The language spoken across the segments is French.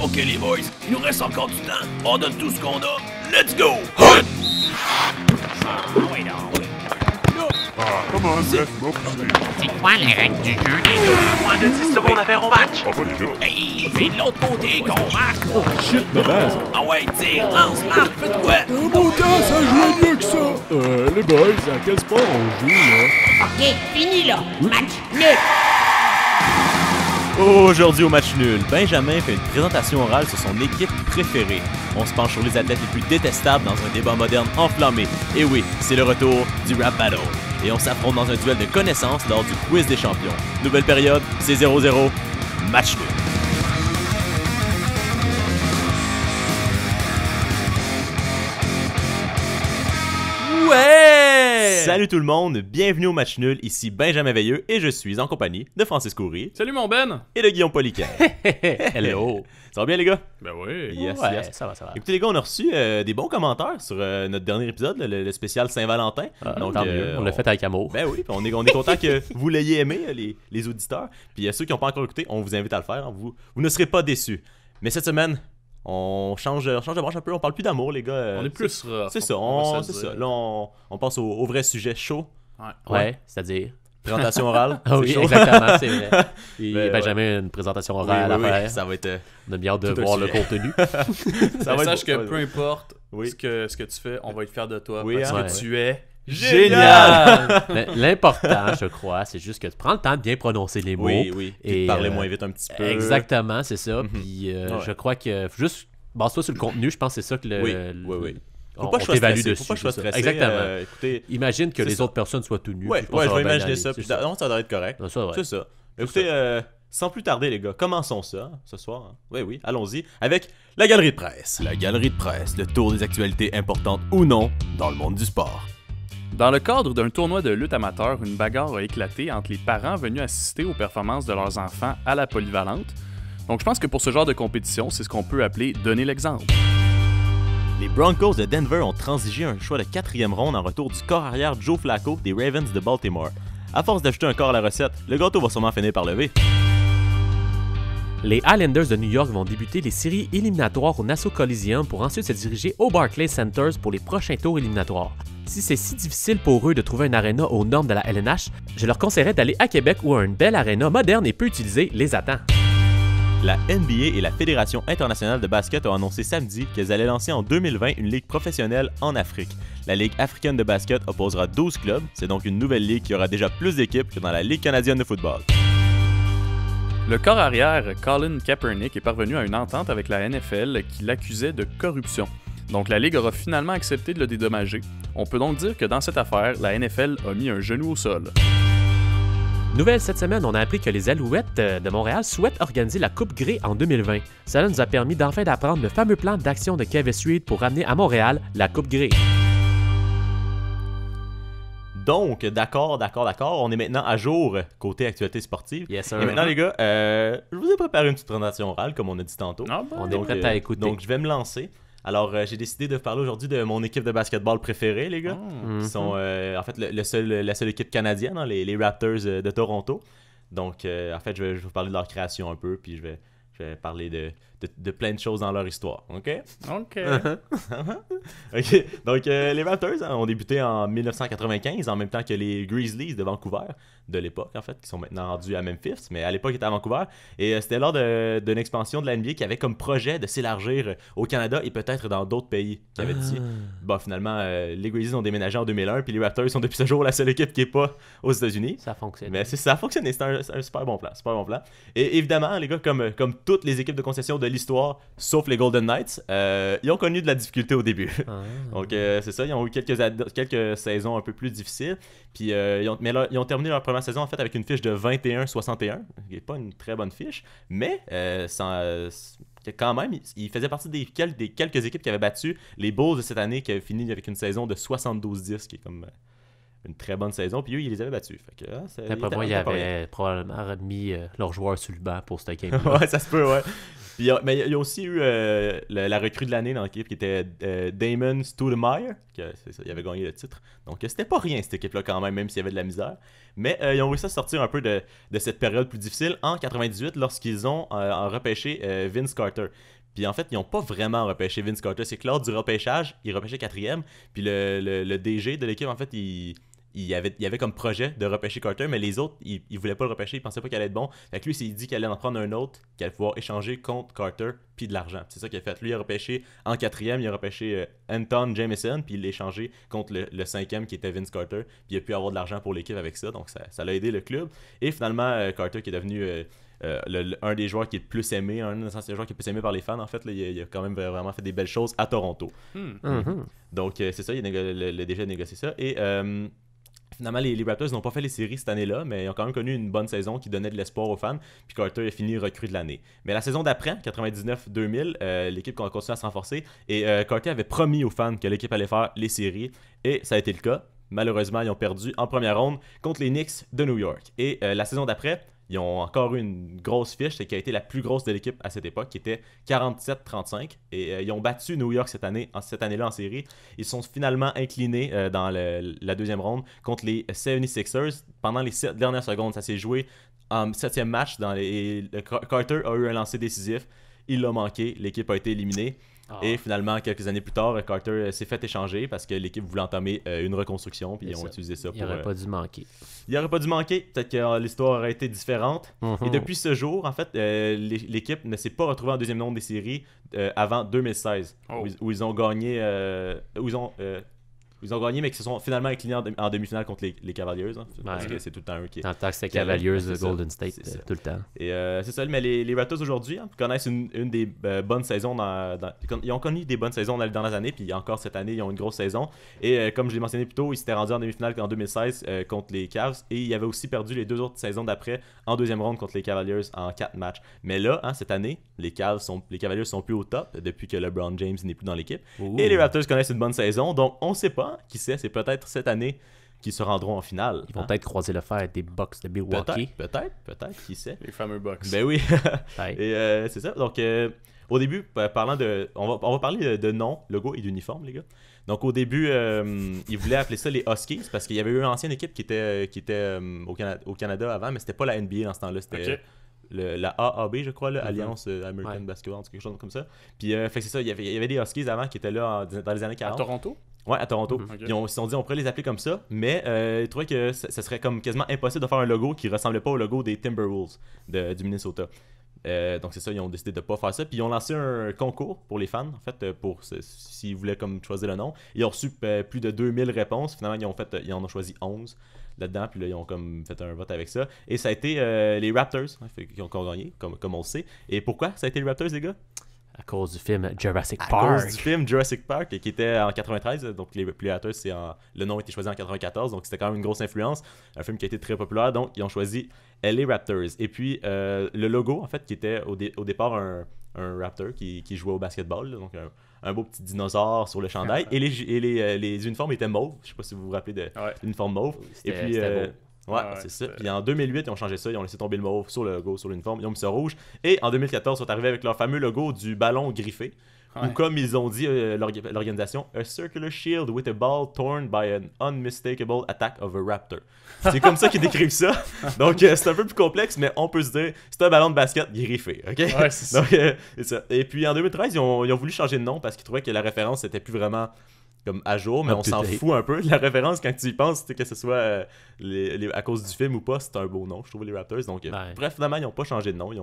Ok les boys, il nous reste encore du temps. On donne tout ce qu'on a. Let's go! Hunt! Come on, let's go. C'est quoi les règles du jeu, les gars? Moins de 10 secondes à faire au match. Ah, pas déjà. Hey, c'est de l'autre côté qu'on marque. Oh shit, de base. Ah ouais, tire, lance, marque, fais de quoi? Mon temps, ça joue mieux que ça. Les boys, à quel sport on joue, là? Ok, fini là. Match nul. Aujourd'hui au match nul, Benjamin fait une présentation orale sur son équipe préférée. On se penche sur les athlètes les plus détestables dans un débat moderne enflammé. Et oui, c'est le retour du rap battle. Et on s'affronte dans un duel de connaissances lors du quiz des champions. Nouvelle période, c'est 0-0, match nul. Ouais! Salut tout le monde, bienvenue au match nul, ici Benjamin Veilleux et je suis en compagnie de Francis Coury Salut mon Ben! et de Guillaume Poliquin. Hello! Ça va bien les gars? Ben oui! Yes, ouais, yes. ça va. Écoutez les gars, on a reçu des bons commentaires sur notre dernier épisode, le spécial Saint-Valentin. Donc, tant mieux, on l'a fait avec amour. Ben oui, puis on est content que vous l'ayez aimé, les auditeurs. Puis ceux qui n'ont pas encore écouté, on vous invite à le faire. Hein. Vous ne serez pas déçus. Mais cette semaine, on change de branche un peu. On parle plus d'amour, les gars. On est plus rough. C'est ça, c'est ça. Là, on passe au vrai sujet chaud. Ouais, c'est-à-dire... Présentation orale. Ah oui, c'est chaud. exactement, c'est vrai. Et Ben, Benjamin, une présentation Oui, orale à faire. ça va être... On a bien hâte de tout un voir le sujet. contenu. ça va Sache être que beau, peu importe Oui. ce que tu fais, on va être fiers de toi Oui, parce hein? que tu es Génial! Mais l'important, je crois, c'est juste que tu prends le temps de bien prononcer les mots. Oui. Puis Et, parler moins vite un petit peu. Exactement, c'est ça. Mhm. Puis Ouais. je crois que juste base-toi sur le contenu, je pense que c'est ça que Oui. Faut on pas que je sois t'évalue stressé. dessus. Faut pas que je sois c'est ça. stressé. Exactement. Écoutez, Imagine que c'est les ça. autres personnes soient tout nues. ouais, puis pense je que ça vais va bien imaginer aller, ça. c'est Puis non, ça devrait être correct. Ça, ouais. C'est ça. Écoutez, sans plus tarder, les gars, commençons ça ce soir. Hein. Oui, allons-y. Avec la galerie de presse. La galerie de presse, le tour des actualités importantes ou non dans le monde du sport. Dans le cadre d'un tournoi de lutte amateur, une bagarre a éclaté entre les parents venus assister aux performances de leurs enfants à la polyvalente. Donc je pense que pour ce genre de compétition, c'est ce qu'on peut appeler donner l'exemple. Les Broncos de Denver ont transigé un choix de 4e ronde en retour du corps arrière Joe Flacco des Ravens de Baltimore. À force d'ajouter un corps à la recette, le gâteau va sûrement finir par lever. Les Highlanders de New York vont débuter les séries éliminatoires au Nassau Coliseum pour ensuite se diriger au Barclays Center pour les prochains tours éliminatoires. Si c'est si difficile pour eux de trouver une aréna aux normes de la LNH, je leur conseillerais d'aller à Québec où une belle aréna moderne et peu utilisée les attend. La NBA et la Fédération internationale de basket ont annoncé samedi qu'elles allaient lancer en 2020 une ligue professionnelle en Afrique. La Ligue africaine de basket opposera 12 clubs, c'est donc une nouvelle ligue qui aura déjà plus d'équipes que dans la Ligue canadienne de football. Le corps arrière Colin Kaepernick est parvenu à une entente avec la NFL qui l'accusait de corruption. Donc la Ligue aura finalement accepté de le dédommager. On peut donc dire que dans cette affaire, la NFL a mis un genou au sol. Nouvelle cette semaine, on a appris que les Alouettes de Montréal souhaitent organiser la Coupe Grey en 2020. Cela nous a permis d'enfin d'apprendre le fameux plan d'action de Kevin Street pour ramener à Montréal la Coupe Grey. Donc, d'accord, on est maintenant à jour côté actualité sportive. Yes, sir. Et maintenant, les gars, je vous ai préparé une petite présentation orale, comme on a dit tantôt. Ah bon? On est prêt à écouter. Donc, je vais me lancer. Alors, j'ai décidé de vous parler aujourd'hui de mon équipe de basketball préférée, les gars. Qui sont, en fait, la seule équipe canadienne, hein, les Raptors de Toronto. Donc, en fait, je vais vous parler de leur création un peu, puis je vais parler de plein de choses dans leur histoire, OK? OK. OK. Donc, les Raptors ont débuté en 1995, en même temps que les Grizzlies de Vancouver, de l'époque, en fait, qui sont maintenant rendus à Memphis, mais à l'époque, ils étaient à Vancouver. Et c'était lors d'une expansion de la NBA qui avait comme projet de s'élargir au Canada et peut-être dans d'autres pays qui avaient dit. Bon, finalement, les Grizzlies ont déménagé en 2001, puis les Raptors sont depuis ce jour la seule équipe qui n'est pas aux États-Unis. Ça fonctionne. Mais ça a fonctionné, c'est un super bon plan, Et évidemment, les gars, comme toutes les équipes de concession de l'histoire, sauf les Golden Knights, ils ont connu de la difficulté au début. Donc c'est ça, ils ont eu quelques saisons un peu plus difficiles. Puis ils ont terminé leur première saison en fait avec une fiche de 21-61, qui n'est pas une très bonne fiche, mais quand même, il faisait partie des quelques équipes qui avaient battu les Bulls de cette année, qui avaient fini avec une saison de 72-10, qui est comme une très bonne saison, puis eux, ils les avaient battus. Fait que, D'après moi, ils avaient probablement remis leurs joueurs sur le banc pour cette game. Ouais, ça se peut, ouais. Puis, mais il y a aussi eu la recrue de l'année dans l'équipe qui était Damon Stoudemire, il avait gagné le titre. Donc c'était pas rien cette équipe-là quand même s'il y avait de la misère. Mais ils ont réussi à sortir un peu de cette période plus difficile en 98 lorsqu'ils ont repêché Vince Carter. Puis en fait, ils n'ont pas vraiment repêché Vince Carter. C'est que lors du repêchage, ils repêchaient 4e. Puis le DG de l'équipe, en fait, il avait comme projet de repêcher Carter, mais les autres, ils voulaient pas le repêcher, ils pensaient pas qu'il allait être bon. Fait que lui, il s'est dit qu'il allait en prendre un autre, qu'il allait pouvoir échanger contre Carter, puis de l'argent. Puis c'est ça qu'il a fait. Lui, il a repêché en 4e, il a repêché Anton Jameson, puis il l'a échangé contre le 5e qui était Vince Carter, puis il a pu avoir de l'argent pour l'équipe avec ça, donc ça l'a aidé le club. Et finalement, Carter qui est devenu un des joueurs qui est le plus aimé, un des joueurs qui est le plus aimé par les fans, en fait, là, il a quand même vraiment fait des belles choses à Toronto. Donc c'est ça, le DG a négocié ça. Et finalement, les Raptors n'ont pas fait les séries cette année-là, mais ils ont quand même connu une bonne saison qui donnait de l'espoir aux fans. Puis Carter a fini recrue de l'année. Mais la saison d'après, 99-2000, l'équipe a continué à se renforcer. Et Carter avait promis aux fans que l'équipe allait faire les séries. Et ça a été le cas. Malheureusement, ils ont perdu en première ronde contre les Knicks de New York. Et la saison d'après, ils ont encore eu une grosse fiche, qui a été la plus grosse de l'équipe à cette époque, qui était 47-35. Et ils ont battu New York cette année-là en série. Ils sont finalement inclinés dans la deuxième ronde contre les 76ers. Pendant les 7 dernières secondes, ça s'est joué en 7e match. Carter a eu un lancer décisif. Il l'a manqué. L'équipe a été éliminée. Et finalement, quelques années plus tard, Carter s'est fait échanger parce que l'équipe voulait entamer une reconstruction, puis ils ont utilisé ça pour... Il n'aurait pas dû manquer. Il n'aurait pas dû manquer. Peut-être que l'histoire aurait été différente. Et depuis ce jour, en fait, l'équipe ne s'est pas retrouvée en deuxième ronde des séries avant 2016, où ils ont gagné... Ils ont gagné, mais qui se sont finalement inclinés en demi-finale contre les Cavaliers. Hein, parce que c'est tout le temps eux qui... En tant que c'était Cavaliers de Golden State, tout le temps. Et c'est ça, mais les Raptors aujourd'hui connaissent une des bonnes saisons. Ils ont connu des bonnes saisons dans les dernières années, puis encore cette année, ils ont une grosse saison. Et comme je l'ai mentionné plus tôt, ils s'étaient rendus en demi-finale en 2016 contre les Cavs. Et ils avaient aussi perdu les 2 autres saisons d'après en deuxième ronde contre les Cavaliers en 4 matchs. Mais là, cette année, les Cavaliers sont plus au top depuis que LeBron James n'est plus dans l'équipe. Et les Raptors connaissent une bonne saison, donc on ne sait pas. Qui sait, c'est peut-être cette année qu'ils se rendront en finale. Ils vont peut-être croiser le fer des Bucks de Milwaukee. Peut-être, qui sait. Les fameux Bucks. Ben oui. Et c'est ça. Donc, au début, parlant de... On va parler de nom, logo et d'uniforme, les gars. Donc, au début, ils voulaient appeler ça les Huskies parce qu'il y avait eu une ancienne équipe qui était au Canada avant, mais c'était pas la NBA dans ce temps-là. C'était... la AAB, je crois, Alliance American Basketball, quelque chose comme ça. Puis, fait que c'est ça, il y avait des Huskies avant qui étaient là dans les années 40. À Toronto? Ouais, à Toronto. Ils se sont dit on pourrait les appeler comme ça, mais ils trouvaient que ça serait comme quasiment impossible de faire un logo qui ressemblait pas au logo des Timberwolves du Minnesota. Donc c'est ça, ils ont décidé de pas faire ça. Puis ils ont lancé un concours pour les fans, en fait, pour s'ils voulaient comme choisir le nom. Ils ont reçu plus de 2000 réponses. Finalement, ils en ont choisi 11 là-dedans, puis là, ils ont comme fait un vote avec ça. Et ça a été les Raptors qui ont gagné, comme on le sait. Et pourquoi ça a été les Raptors, les gars? À cause du film Jurassic Park. À cause du film Jurassic Park, qui était en 93. Donc, les Raptors, le nom a été choisi en 94. Donc, c'était quand même une grosse influence. Un film qui a été très populaire. Donc, ils ont choisi LA Raptors. Et puis, le logo, en fait, qui était au départ un Raptor qui jouait au basketball. Là, donc, un beau petit dinosaure sur le chandail. Et les uniformes étaient mauves. Je sais pas si vous vous rappelez de l'uniforme mauve. Et puis... Ouais, c'est ça. Puis en 2008, ils ont changé ça. Ils ont laissé tomber le mauve sur le logo, sur l'uniforme. Ils ont mis ça rouge. Et en 2014, ils sont arrivés avec leur fameux logo du ballon griffé. Ou comme ils ont dit l'organisation, a circular shield with a ball torn by an unmistakable attack of a raptor. C'est comme ça qu'ils décrivent ça. Donc c'est un peu plus complexe, mais on peut se dire c'est un ballon de basket griffé, ok? Ouais, c'est ça. Donc, c'est ça. Et puis en 2013, ils ont voulu changer de nom parce qu'ils trouvaient que la référence n'était plus vraiment comme à jour, mais on s'en fout un peu de la référence quand tu y penses, que ce soit à cause du film ou pas, c'est un beau nom, je trouve, les Raptors. Donc, bref, finalement, ils n'ont pas changé de nom, ils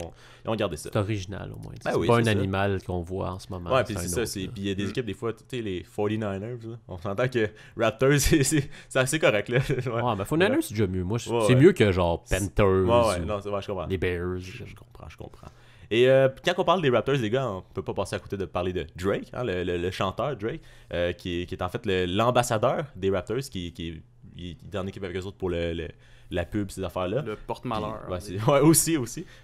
ont gardé ça. C'est original, au moins. C'est pas un animal qu'on voit en ce moment. Ouais, puis c'est ça. Puis il y a des équipes, des fois, tu sais, les 49ers, là, on s'entend que Raptors, c'est assez correct, là. Ouais, mais 49ers, c'est déjà mieux. Moi, c'est mieux que genre Panthers. Non, je comprends. Les Bears. Je comprends. Et quand on parle des Raptors, les gars, on peut pas passer à côté de parler de Drake, hein, le chanteur Drake, qui est en fait l'ambassadeur des Raptors, qui est en équipe avec eux autres pour la pub, ces affaires-là. Le porte-malheur. Ouais, aussi.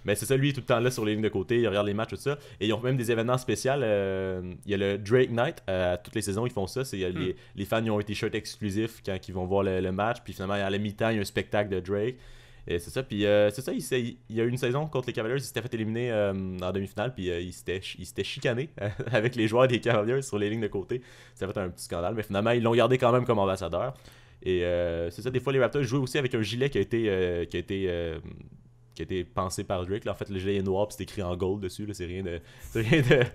Mais c'est ça, lui, il est tout le temps là sur les lignes de côté, il regarde les matchs, tout ça. Et ils ont même des événements spéciaux. Il y a le Drake Night, toutes les saisons, ils font ça. Les fans, ils ont un t-shirt exclusif quand ils vont voir le match. Puis finalement, à la mi-temps, il y a un spectacle de Drake. Et c'est ça, puis c'est ça, il y a eu une saison contre les Cavaliers, il s'était fait éliminer en demi-finale, puis il s'était chicané avec les joueurs des Cavaliers sur les lignes de côté. Ça a fait un petit scandale, mais finalement, ils l'ont gardé quand même comme ambassadeur. Et c'est ça, des fois, les Raptors jouent aussi avec un gilet qui a été pensé par Drake. Là, en fait, le gilet est noir, puis c'est écrit en gold dessus, là, c'est rien de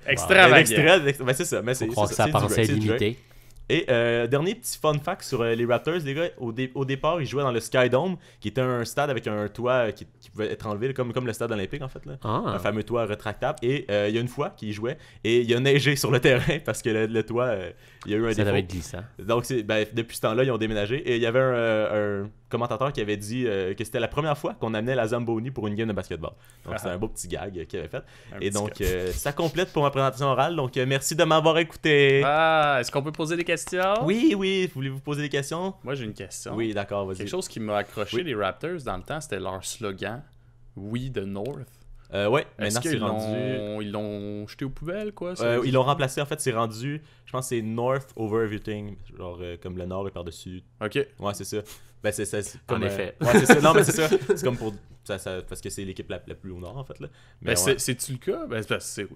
extravagant. Mais c'est ça, mais c'est croire que ça pensait limité. Et dernier petit fun fact sur les Raptors, les gars, au départ, ils jouaient dans le Sky Dome, qui était un stade avec un toit qui pouvait être enlevé, là, comme le stade olympique en fait, là. Un fameux toit rétractable. Et il y a une fois qu'ils jouaient, et il y a neigé sur le terrain parce que le toit, il y a eu un défaut. Ça devait être glissant. Donc depuis ce temps-là, ils ont déménagé. Et il y avait un commentateur qui avait dit que c'était la première fois qu'on amenait la Zamboni pour une game de basketball. Donc c'était un beau petit gag qu'il avait fait. Et donc ça complète pour ma présentation orale. Donc merci de m'avoir écouté. Est-ce qu'on peut poser des questions? Oui, voulez-vous poser des questions? Moi j'ai une question. Oui, d'accord, vas-y. Quelque chose qui m'a accroché les Raptors dans le temps, c'était leur slogan We the North. Ouais, est-ce maintenant c'est rendu. Ils l'ont jeté aux poubelles, quoi? Ils l'ont remplacé, en fait, c'est rendu. Je pense que c'est North over everything. Genre comme le Nord est par-dessus. Ok. Ouais, c'est ça. C'est comme. En effet. Ouais, c'est ça. Non, mais c'est ça. C'est comme pour. Parce que c'est l'équipe la plus au Nord, en fait. Là. Mais c'est-tu le cas?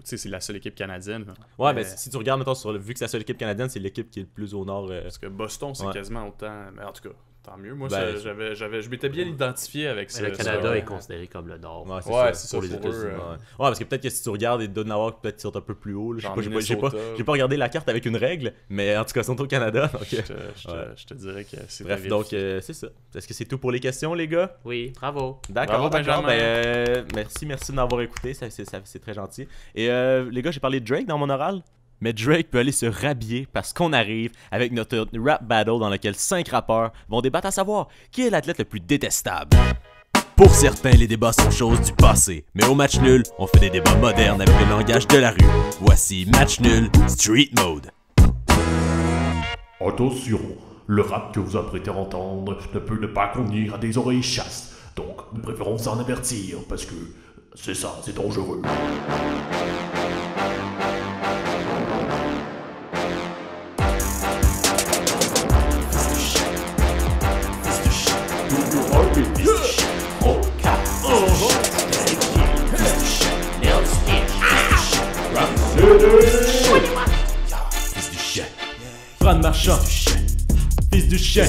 C'est la seule équipe canadienne. Ouais, mais si tu regardes, mettons, vu que c'est la seule équipe canadienne, c'est l'équipe qui est le plus au Nord. Parce que Boston, c'est quasiment autant. Mais en tout cas. Tant mieux. Moi, je m'étais bien identifié avec ça. Le Canada est considéré comme le Nord. Ouais, c'est ça pour les États-Unis. Ouais, parce que peut-être que si tu regardes, il doit y en avoir peut-être qui sont un peu plus haut. J'ai pas regardé la carte avec une règle, mais en tout cas, ils sont au Canada. Donc, je te dirais que c'est. Bref, donc c'est ça. Est-ce que c'est tout pour les questions, les gars? Oui, bravo. D'accord, merci de m'avoir écouté. C'est très gentil. Et les gars, j'ai parlé de Drake dans mon oral. Mais Drake peut aller se rhabiller parce qu'on arrive avec notre rap battle dans lequel 5 rappeurs vont débattre à savoir qui est l'athlète le plus détestable. Pour certains, les débats sont choses du passé, mais au match nul, on fait des débats modernes avec le langage de la rue. Voici Match Nul Street Mode. Attention, le rap que vous apprêtez à entendre ne peut ne pas convenir à des oreilles chastes. Donc, nous préférons s'en avertir parce que c'est ça, c'est dangereux. Fils du chien. Fran Marchand. Fils du chien.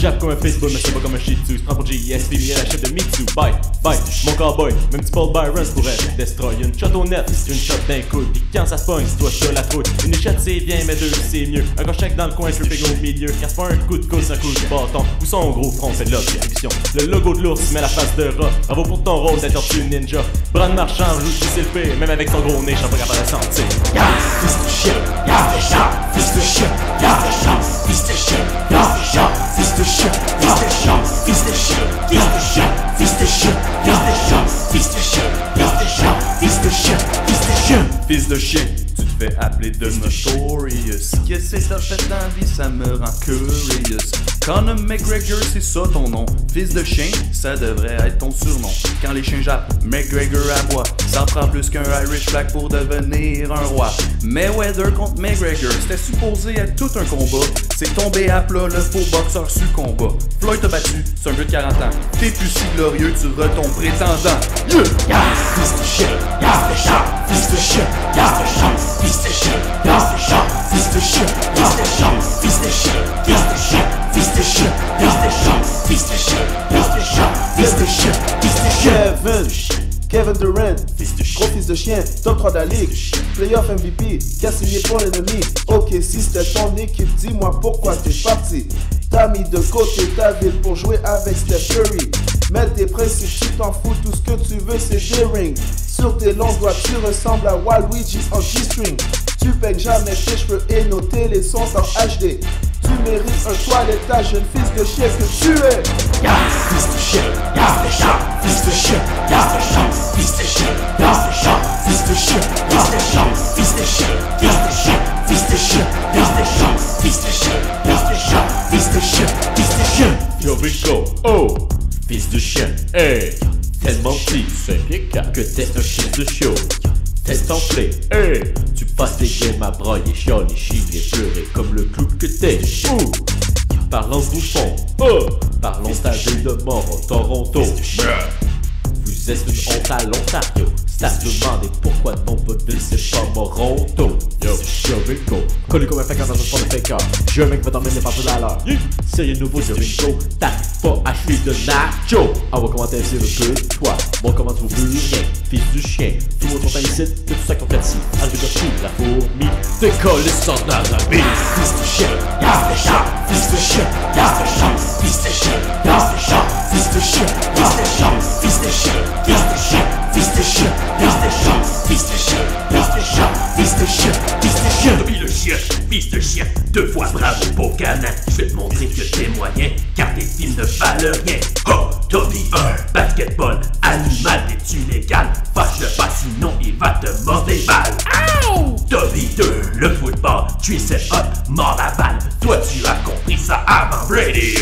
Jappe comme un pitbull, mais c'est pas comme un shih tzu. Prends pour JS, fais mieux la chef de Mitsu. Bye, mon cowboy. Même petit Paul Byron pourrait destroy une shot au net, une shot d'un coup. Pis quand ça se pogne, c'est toi sur la faute. Une échette c'est bien, mais deux c'est mieux. Un cochec dans le coin, tripping au milieu. Car c'est pas un coup de coude, c'est un coup de bâton. Ou son gros front, c'est de l'objection. Le logo de l'ours met la face de rat. Bravo pour ton rôle d'être tortue ninja. Bran Marchand joue du CLP, même avec son gros nez, je suis pas capable de sentir. Fils de chien, fils de chien, fils de chien, fils de chien, fils de chien, fils de chien, fils de chien, fils de chien, fils de chien, fils de chien, fils de chien, fils de chien. Tu te fais appeler The Notorious. Qu'est-ce que t'as fait dans la vie, ça me rend curious. Conor McGregor, c'est ça ton nom. Fils de chien, ça devrait être ton surnom. Quand les chiens jappent, McGregor aboie. Ça prend plus qu'un Irish flag pour devenir un roi. Mayweather contre McGregor, c'était supposé être tout un combat. C'est tombé à plat, le faux boxeur su combat. Floyd t'a battu, c'est un vieux de 40 ans. T'es plus si glorieux, tu ton prétendant. Fils de chien, fils de chien, fils de chien, fils de chien, fils de chien, fils de chien, fils de chien, fils de chien, fils de chien, fils de chien, fils de chien, Kevin Durant, gros fils de chien, top 3 de la ligue, playoff MVP, qui a signé pour l'ennemi. Ok, si c'était ton équipe, dis-moi pourquoi t'es parti. T'as mis de côté ta ville pour jouer avec Steph Curry. Mets tes principes, tu t'en fous, tout ce que tu veux c'est J-Ring. Sur tes longs doigts, tu ressembles à Waluigi en G-string. Tu peignes jamais tes cheveux et nos télés sont en HD. Tu mérites un toilettage, jeune fils de chien que tu es. Fils de chien, fils de chien, fils de chien, fils de chien, fils de chien, fils de chien, fils de chien, fils de chien, fils de chien, fils de chien, fils de chien, fils de chien. Here we go, oh. 5 pieds 4, que t'es un chien de chiot. Test enflé, hey, tu passes des games à broyer, chialer, chier, pleurer comme le clou que t'es. Parlons bouffon, parlons ta ville de mort en Toronto. Vous êtes une honte à l'Ontario. Ça se demandait pourquoi non votre ville c'est pas Moronto. Yo, Ringo, connu comme un faker dans un sport de faker. J'ai un mec qui va t'emmener partout à l'heure. Sérieux nouveau, Ringo, t'arrives pas à chuter de nacho. On va commenter sur un peu de toi. Bon, comment tu vaut plus rien, fils du chien. Tout le monde sont ici, de tout ça qu'on fait ici. Arrive de fou, la fourmi, décolle sans Arabie. Fils de chien, fils de chien, fils de chien, fils de chien, fils de chien, fils de chien, fils de chien, fils de chien, fils de chien, fils de chien, fils de chien, fils de chien, fils de chien, fils de chien, fils de chien. Toby le chien, fils de chien, 2 fois bravo pour canin. Je vais te montrer que t'es moyen, car tes films ne valent rien. Oh, Toby 1, basketball, animal, t'es-tu légal? Fâche-le pas, sinon il va te mordre les balles. Toby 2, le football, triceps up, mord la balle. Toi tu as compris ça avant Brady.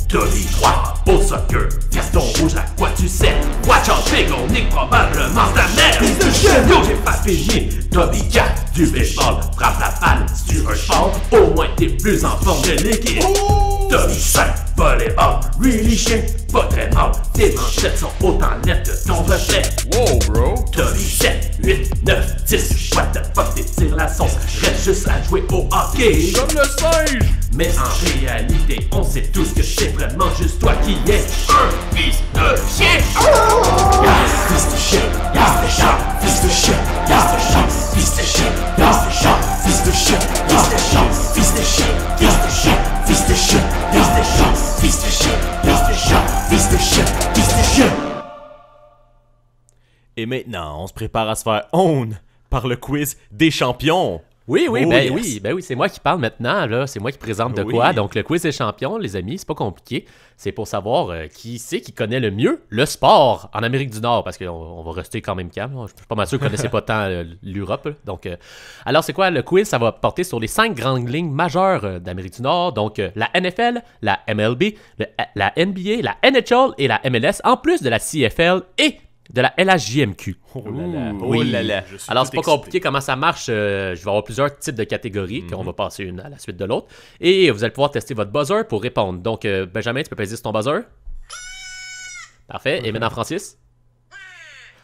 Toby 3, au soccer, Gaston rouge, à quoi tu sais? Watch out big, on nique probablement ta mère. Fils de chien, yo j'ai pas fini. Toby 4, du baseball, frappe la balle. Si tu veux sport, au moins t'es plus en forme de l'équipe. Toby 5, volleyball, really chien, pas très mal. Tes manchettes sont autant nettes que ton reflet. Wow, bro. Toby 7, 8, 9, 10, what the fuck, t'étires la sauce. Reste juste à jouer au hockey. Comme le singe. Mais en réalité, on sait tous que c'est vraiment juste toi qui es un fils de chien. Fils de chien, fils de chien, fils de chien, fils de chien, fils de chien, fils de chien, fils de chien, fils de chien, fils de chien, fils de chien, fils de chien, fils de chien, fils de chien, fils de chien, fils de chien. Et maintenant, on se prépare à se faire own par le quiz des champions. Oui, Oh, yes. oui, c'est moi qui parle maintenant, là. C'est moi qui présente de Oui. quoi. Donc, le quiz des champions, les amis, c'est pas compliqué. C'est pour savoir qui c'est qui connaît le mieux le sport en Amérique du Nord, parce qu'on va rester quand même calme. Je suis pas mal sûr que vous connaissez pas tant l'Europe. Là. Donc, alors, c'est quoi le quiz? Ça va porter sur les 5 grandes lignes majeures d'Amérique du Nord. Donc, la NFL, la MLB, la NBA, la NHL et la MLS, en plus de la CFL et de la LHJMQ. Oh là là. Oui. Oh là là. Alors, c'est pas compliqué comment ça marche. Je vais avoir plusieurs types de catégories qu'on va passer une à la suite de l'autre. Et vous allez pouvoir tester votre buzzer pour répondre. Donc, Benjamin, tu peux peser sur ton buzzer. Parfait. Et maintenant, Francis?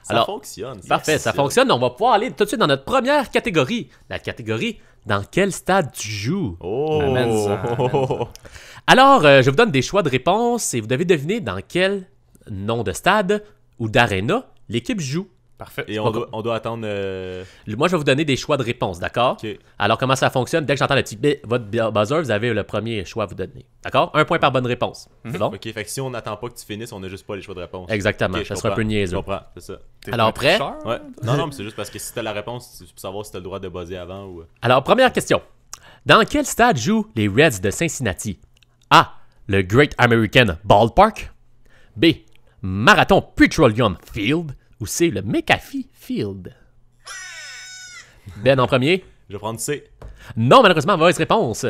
Ça fonctionne. Parfait, Yes. ça fonctionne. On va pouvoir aller tout de suite dans notre première catégorie. La catégorie « Dans quel stade tu joues? » Oh. Amène ça. Alors, je vous donne des choix de réponse et vous devez deviner dans quel nom de stade ou d'aréna l'équipe joue. Parfait. Et on doit attendre... Moi, je vais vous donner des choix de réponse, d'accord? Ok. Alors, comment ça fonctionne? Dès que j'entends le petit bip, votre buzzer, vous avez le premier choix à vous donner. D'accord? 1 point par bonne réponse. C'est bon? Ok, fait que si on n'attend pas que tu finisses, on n'a juste pas les choix de réponse. Exactement, Ok, ça je sera un peu comprends. niaiseux. Je comprends, c'est ça. T'es Alors, un prêt? tricheur? Ouais. Non, mais c'est juste parce que si t'as la réponse, c'est pour savoir si t'as le droit de buzzer avant ou... Alors, première question. Dans quel stade jouent les Reds de Cincinnati? A. Le Great American Ballpark. B. Marathon Petroleum Field. Ou C. Le McAfee Field. Ben en premier? Je vais prendre C. Non, malheureusement, mauvaise réponse.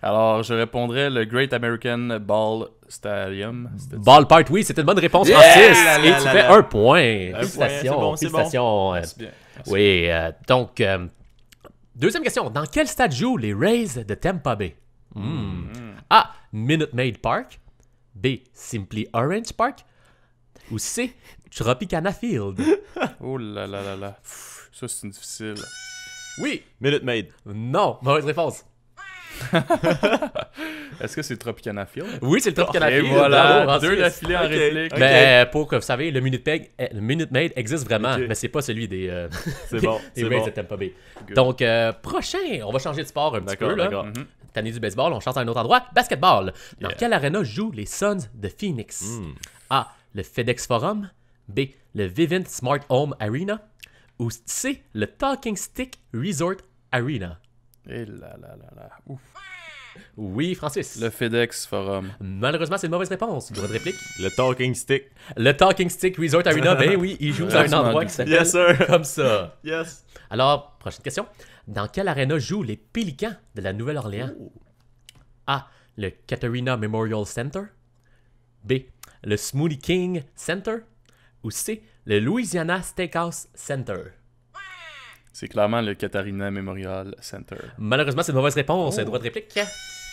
Alors, je répondrais le Great American Ball Stadium. Ballpark, oui, c'était une bonne réponse, Yeah! Francis. Là, là, Et là, tu là, fais là. un point. Félicitations. c'est bon, c'est bon. Félicitations. Merci bien. Merci. Oui, donc, deuxième question. Dans quel stade jouent les Rays de Tampa Bay? A. Minute Maid Park. B. Simply Orange Park. Ou C. Tropicana Field. Oh là là là là. Pff, ça, c'est difficile. Oui. Minute Maid. Non. Mauvaise réponse. Est-ce que c'est Tropicana Field? Oui, c'est le Tropicana Et Field. voilà, Bravo, 2 Francis. d'affilée en Ok. réplique. Ok. Mais pour que vous savez, le Minute Maid existe vraiment, Ok. mais c'est pas celui des, C'est bon, des c'est Rays bon. de Tampa Bay. Good. Donc, prochain, on va changer de sport un petit D'accord, peu. Là. d'accord. Tanné du baseball, on change à un autre endroit. Basketball. Dans Yeah. quelle arena jouent les Suns de Phoenix? A. Le FedEx Forum. B. Le Vivint Smart Home Arena. Ou C. Le Talking Stick Resort Arena. Et là là là là. Ouf. Oui, Francis. Le FedEx Forum. Malheureusement, c'est une mauvaise réponse. Droit de réplique. Le Talking Stick. Le Talking Stick Resort Arena, ben oui, il joue à un endroit qui s'appelle Yes, sir. comme ça. Yes. Alors, prochaine question. Dans quelle arena jouent les Pélicans de la Nouvelle-Orléans? A. Le Caterina Memorial Center. B. Le Smoothie King Center. Ou C, le Louisiana Steakhouse Center? C'est clairement le Catharina Memorial Center. Malheureusement, c'est une mauvaise réponse. Droit de réplique.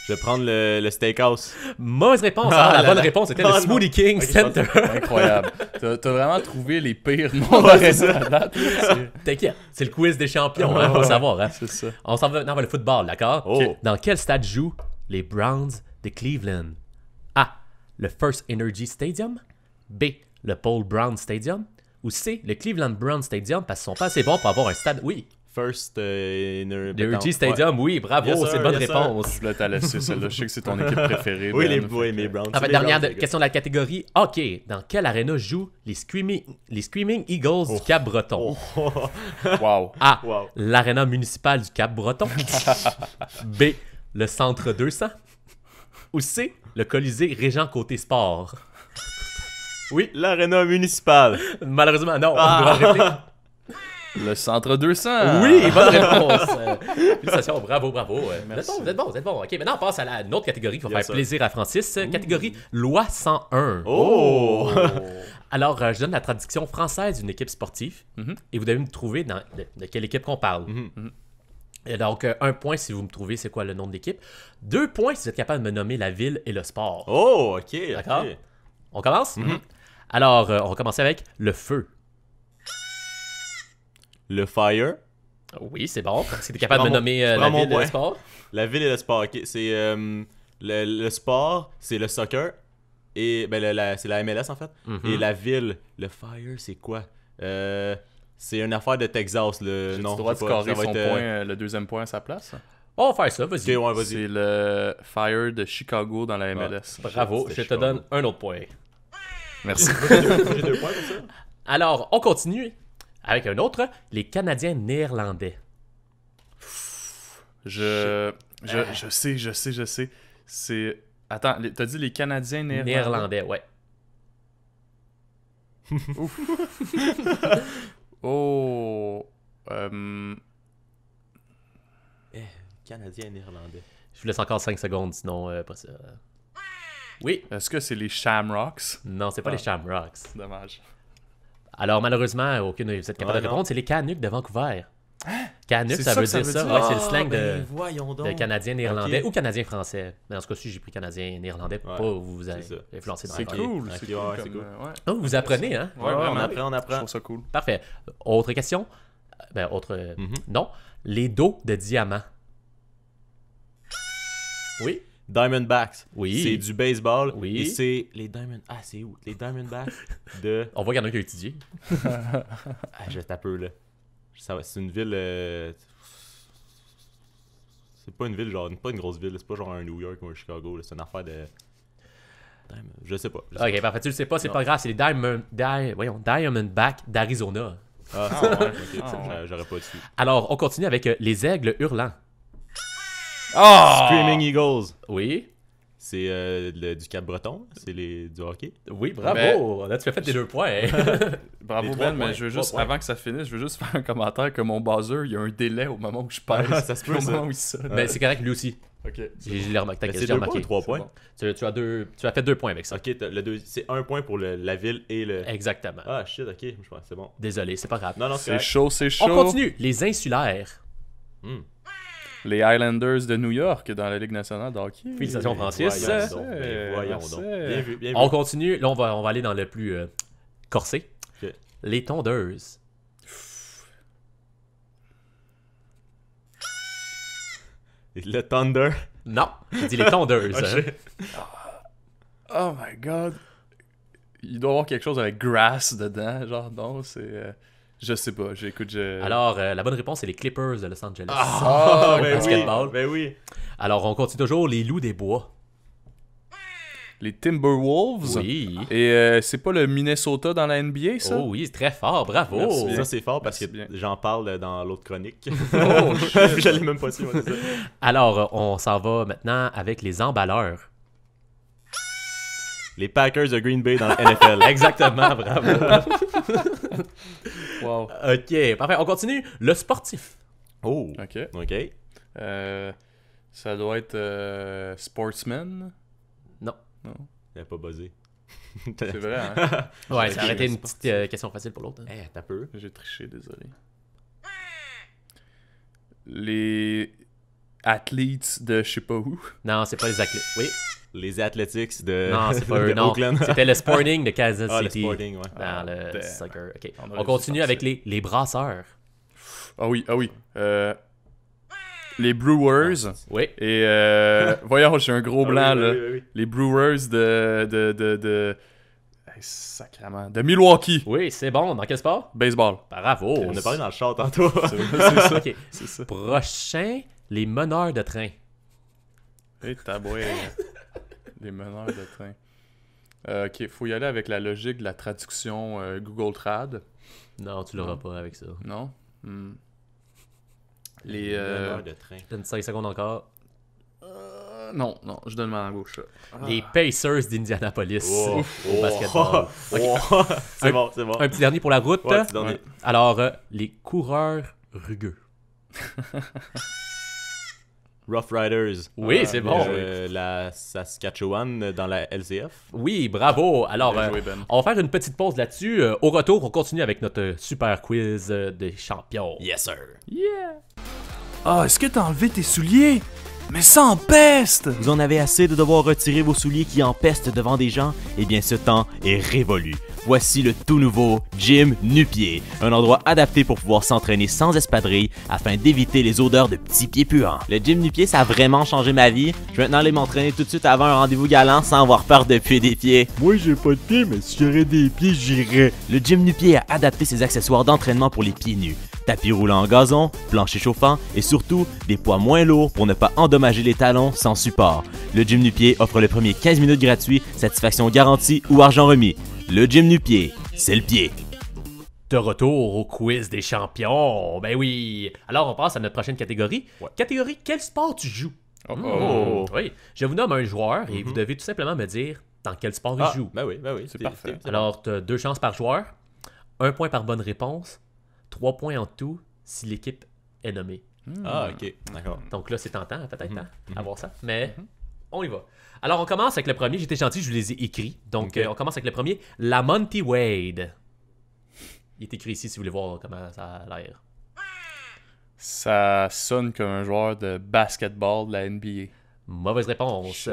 Je vais prendre le steakhouse. Mauvaise réponse. La bonne réponse était le Smoothie King Center. Incroyable. T'as vraiment trouvé les pires noms à date. T'inquiète, c'est le quiz des champions, faut savoir. Hein. C'est ça. On s'en va maintenant vers le football, d'accord? Oh. Dans quel stade jouent les Browns de Cleveland? A, le First Energy Stadium. B, le Paul Brown Stadium. Ou C, le Cleveland Brown Stadium, parce qu'ils sont pas assez bons pour avoir un stade... Oui, First Energy Stadium, oui, bravo, Yes, sir, c'est une bonne yes, réponse. Je voulais te laisser celle-là. Je sais que c'est ton équipe préférée. Oui, Ben, mes Browns. En fait, Les dernière Browns, les gars. question de la catégorie hockey. Dans quelle arena jouent les Screaming Eagles du Cap-Breton? Wow. A, Wow. l'arena municipale du Cap-Breton. B, le Centre 200. Ou C, le Colisée Régent Côté Sport. Oui, l'aréna municipale. Malheureusement, non. Ah. Le Centre 200. Oui, bonne réponse. Félicitations, bravo. Vous êtes bon. Ok, maintenant on passe à une autre catégorie qui va Yes, faire sir. plaisir à Francis. Catégorie Loi 101. Oh! Alors, je donne la traduction française d'une équipe sportive et vous devez me trouver de quelle équipe qu'on parle. Et donc, 1 point si vous me trouvez c'est quoi le nom de l'équipe. 2 points si vous êtes capable de me nommer la ville et le sport. Oh, ok. D'accord? ok. On commence? Alors, on va commencer avec le feu. Le fire. Oui, c'est bon. Si tu es capable de me prends nommer je la prends mon ville et le point. sport. La ville et le sport. Ok, c'est le sport, c'est le soccer. Et ben c'est la MLS en fait. Et la ville, le fire, c'est quoi? C'est une affaire de Texas. J'ai le Non, droit de je sais pas, scorer ça va son être, point, le deuxième point à sa place. On va faire ça, vas-y. Ok, ouais, vas-y. C'est le Fire de Chicago dans la MLS. Bravo, je te Chicago. donne un autre point. Merci. J'ai 2 points pour ça. Alors, on continue avec un autre, les Canadiens néerlandais. Je sais. C'est... Attends, t'as dit les Canadiens néerlandais? Néerlandais, ouais. Oh... Canadien et néerlandais. Je vous laisse encore 5 secondes, sinon pas ça. Oui. Est-ce que c'est les Shamrocks? Non, c'est pas les Shamrocks. Dommage. Alors, malheureusement, aucune de vous êtes capable de non. répondre, c'est les Canucks de Vancouver. Canucks, C'est ça ça veut que ça dire veut ça. dire? Ouais, c'est le slang voyons de Canadien néerlandais Ok. ou Canadien français. Mais dans ce cas-ci, j'ai pris Canadien néerlandais pour Ouais, pas vous c'est ça. influencer dans C'est la cool. Ok, C'est ouais, cool. c'est comme, cool. ouais. Oh, vous apprenez, hein? Ouais, on vraiment. apprend, on Je apprend. trouve ça cool. Parfait. Autre question. Non. Les dos de diamant. Oui. Diamondbacks. Oui. C'est du baseball. Oui. Et c'est les Diamond... Ah, c'est où? Les Diamondbacks de... On voit qu'il y en a un qui a étudié. Ah, je tape là. C'est une ville... C'est pas une ville, genre... Pas une grosse ville. C'est pas genre un New York ou un Chicago. là. C'est une affaire de... Je sais pas. Ok, parfait. Tu le sais pas, c'est pas grave. C'est les Diamondbacks d'Arizona. Ah, Ah, ouais. ok. J'aurais pas su. Alors, on continue avec les aigles hurlants. Screaming Eagles. Oui. C'est du Cap-Breton. C'est du hockey. Oui, bravo. Là, tu as fait tes 2 points. Bravo Les 3 Ben, points, mais je veux 3 juste, points. avant que ça finisse, je veux juste faire un commentaire que mon buzzer, il y a un délai au moment où je pèse. Ah, ça se peut, au ça. moment où il sonne. Mais c'est correct, lui aussi. Ok. Je l'ai remarqué. Mais T'inquiète, c'est j'ai 2 points remarqué. ou 3 points? bon. Tu as fait 2 points avec ça. Ok, c'est 1 point pour la ville et le... Exactement. Ah, shit, ok. Je pense que c'est bon. Désolé, c'est pas grave. Non, C'est correct. chaud, c'est chaud. On continue. Les insulaires. Les Highlanders de New York dans la Ligue nationale de hockey. Félicitations, Francis. Voyons donc. Voyons Merci. donc. Bien vu, bien vu. On continue. Là, on va aller dans le plus corsé. Ok. Les tondeuses. Le Thunder. Non, j'ai dit les tondeuses. Oh my god. Il doit y avoir quelque chose avec grass dedans. Genre, non, c'est. Je sais pas. J'écoute. Alors, la bonne réponse, c'est les Clippers de Los Angeles. Ah, Au ben basketball. oui. Ben oui. Alors, on continue toujours les loups des bois. Les Timberwolves. Oui. Et c'est pas le Minnesota dans la NBA, ça? Oh oui, c'est très fort, bravo. Merci. Ça, c'est fort parce Merci que bien. j'en parle dans l'autre chronique. Oh, Je l'ai même pas su, moi, c'est ça. Alors, on s'en va maintenant avec les emballeurs. Les Packers de Green Bay dans la NFL. Exactement, bravo. Wow. Ok, parfait. On continue. Le sportif. Oh. Ok. OK. Ça doit être Sportsman. Non. Il avait pas buzzé. C'est vrai, hein? Ouais, ça aurait été une c'est petite question facile pour l'autre. Hein. Eh, t'as peu. J'ai triché, désolé. Les athletes de je sais pas où. Non, c'est pas les athlètes. Oui. Les Athletics de, Non, c'est pas de eux. Non, Oakland. c'était le Sporting de Kansas Ah, le City. Sporting, ouais. Dans le damn. soccer. OK. On aurait On dû continue faire avec ça. les brasseurs. Ah oui, ah oui. Les Brewers. Oui. Et voyons, j'ai un gros blanc là. Oui. Les Brewers de... Hey, sacrément. De Milwaukee. Oui, c'est bon. Dans quel sport? Baseball. Bravo. On a parlé dans le chat tantôt. C'est ça. OK. C'est ça. Prochain, les meneurs de train. Hey, taboué. Les meneurs de train. Ok, faut y aller avec la logique de la traduction Google Trad. Non, tu l'auras pas avec ça. Non? Les... Meneur de train. Je donne 5 secondes encore. non, je donne ma main à gauche. Les Pacers d'Indianapolis Oh, au basketball. Oh, c'est bon, c'est bon. Un petit dernier pour la route. Ouais, tu donnes Ouais. Alors, les coureurs rugueux. Rough Riders. Oui, c'est bon. La Saskatchewan dans la LCF. Oui, bravo. Alors, Bien joué, Ben. on va faire une petite pause là-dessus. Au retour, on continue avec notre super quiz des champions. Yes, sir. Ah, est-ce que t'as enlevé tes souliers? Mais ça empeste! Vous en avez assez de devoir retirer vos souliers qui empestent devant des gens? Eh bien, ce temps est révolu. Voici le tout nouveau Gym Nu-Pieds, un endroit adapté pour pouvoir s'entraîner sans espadrille afin d'éviter les odeurs de petits pieds puants. Le Gym Nu-Pieds, ça a vraiment changé ma vie. Je vais maintenant aller m'entraîner tout de suite avant un rendez-vous galant sans avoir peur de puer des pieds. Moi, j'ai pas de pieds, mais si j'aurais des pieds, j'irais. Le Gym Nu-Pieds a adapté ses accessoires d'entraînement pour les pieds nus. Tapis roulant en gazon, plancher chauffant et surtout des poids moins lourds pour ne pas endommager les talons sans support. Le Gym Nu-Pieds offre le premier 15 minutes gratuits, satisfaction garantie ou argent remis. Le Gym Nu-Pieds, c'est le pied. De retour au quiz des champions. Ben oui. Alors, on passe à notre prochaine catégorie. Catégorie, quel sport tu joues? Oui. Je vous nomme un joueur et vous devez tout simplement me dire dans quel sport il joue. Ben oui, C'est parfait. Alors, tu as 2 chances par joueur, 1 point par bonne réponse, 3 points en tout si l'équipe est nommée. Ah, ok, d'accord. Donc là, c'est tentant, peut-être, à voir ça. Mais on y va. Alors, on commence avec le premier. J'étais gentil, je vous les ai écrits. Donc, Ok. on commence avec le premier. La Monty Wade. Il est écrit ici si vous voulez voir comment ça a l'air. Ça sonne comme un joueur de basketball de la NBA. Mauvaise réponse.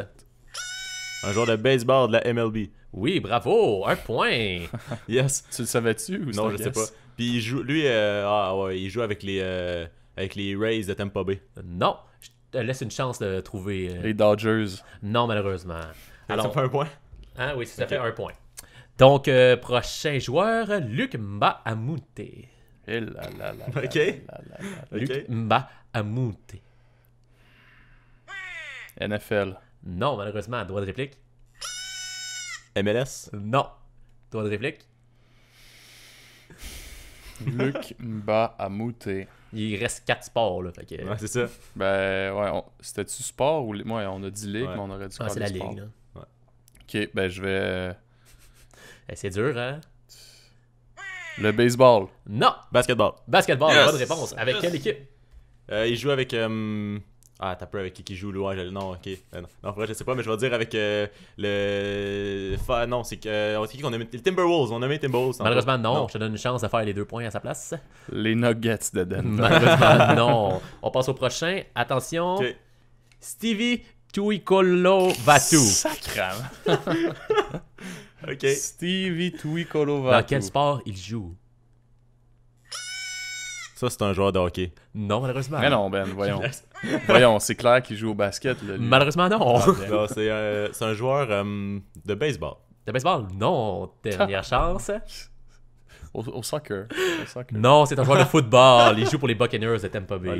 Un joueur de baseball de la MLB. Oui, bravo. 1 point. Yes. Tu le savais-tu ou Non, c'est je un sais pas. guess? Puis il joue, lui, il joue avec les Rays de Tampa Bay. Non. Je te laisse une chance de trouver. Les Dodgers. Non, malheureusement. Ça fait un point. Hein, oui, ça fait 1 point. Donc, prochain joueur, Luc Mbamute. Eh là là là. Ok. là là là. Luc Mbamute. NFL. Non, malheureusement, droit de réplique. MLS. Non. Droit de réplique. Luc Mbamute. Il reste 4 sports, là. Fait que... Ouais, c'est ça. Ben, ouais, c'était-tu sport ou... Ouais, on a dit ligue, Ouais. mais on aurait dû Ah, c'est la parler ligue, sport. là. Ok, ben je vais... C'est dur, hein? Le baseball. Non! Basketball. Basketball, Yes! bonne réponse. Avec quelle équipe? Il joue avec. Ah, t'as peur avec qui joue, loin. Non, ok. Non, vrai, je sais pas, mais je vais dire avec le. Non, c'est qui qu'on a mis? Les Timberwolves. On a mis les Timberwolves. Malheureusement, non. Je te donne une chance de faire les 2 points à sa place. Les Nuggets de Denver. Malheureusement, non. On passe au prochain. Attention. Ok. Stevie Tuikolo Vatu. Sacrament. Ok. Stevie Tuikolo-Vatu. Dans quel sport il joue? Ça, c'est un joueur de hockey. Non, malheureusement. Mais non, Ben, voyons. Voyons, c'est clair qu'il joue au basket. Là, lui. Malheureusement, non. Non, c'est un joueur de baseball. De baseball? Non. Dernière chance. Au soccer. Au soccer. Non, c'est un joueur de football. Il joue pour les Buccaneers de Tampa Bay.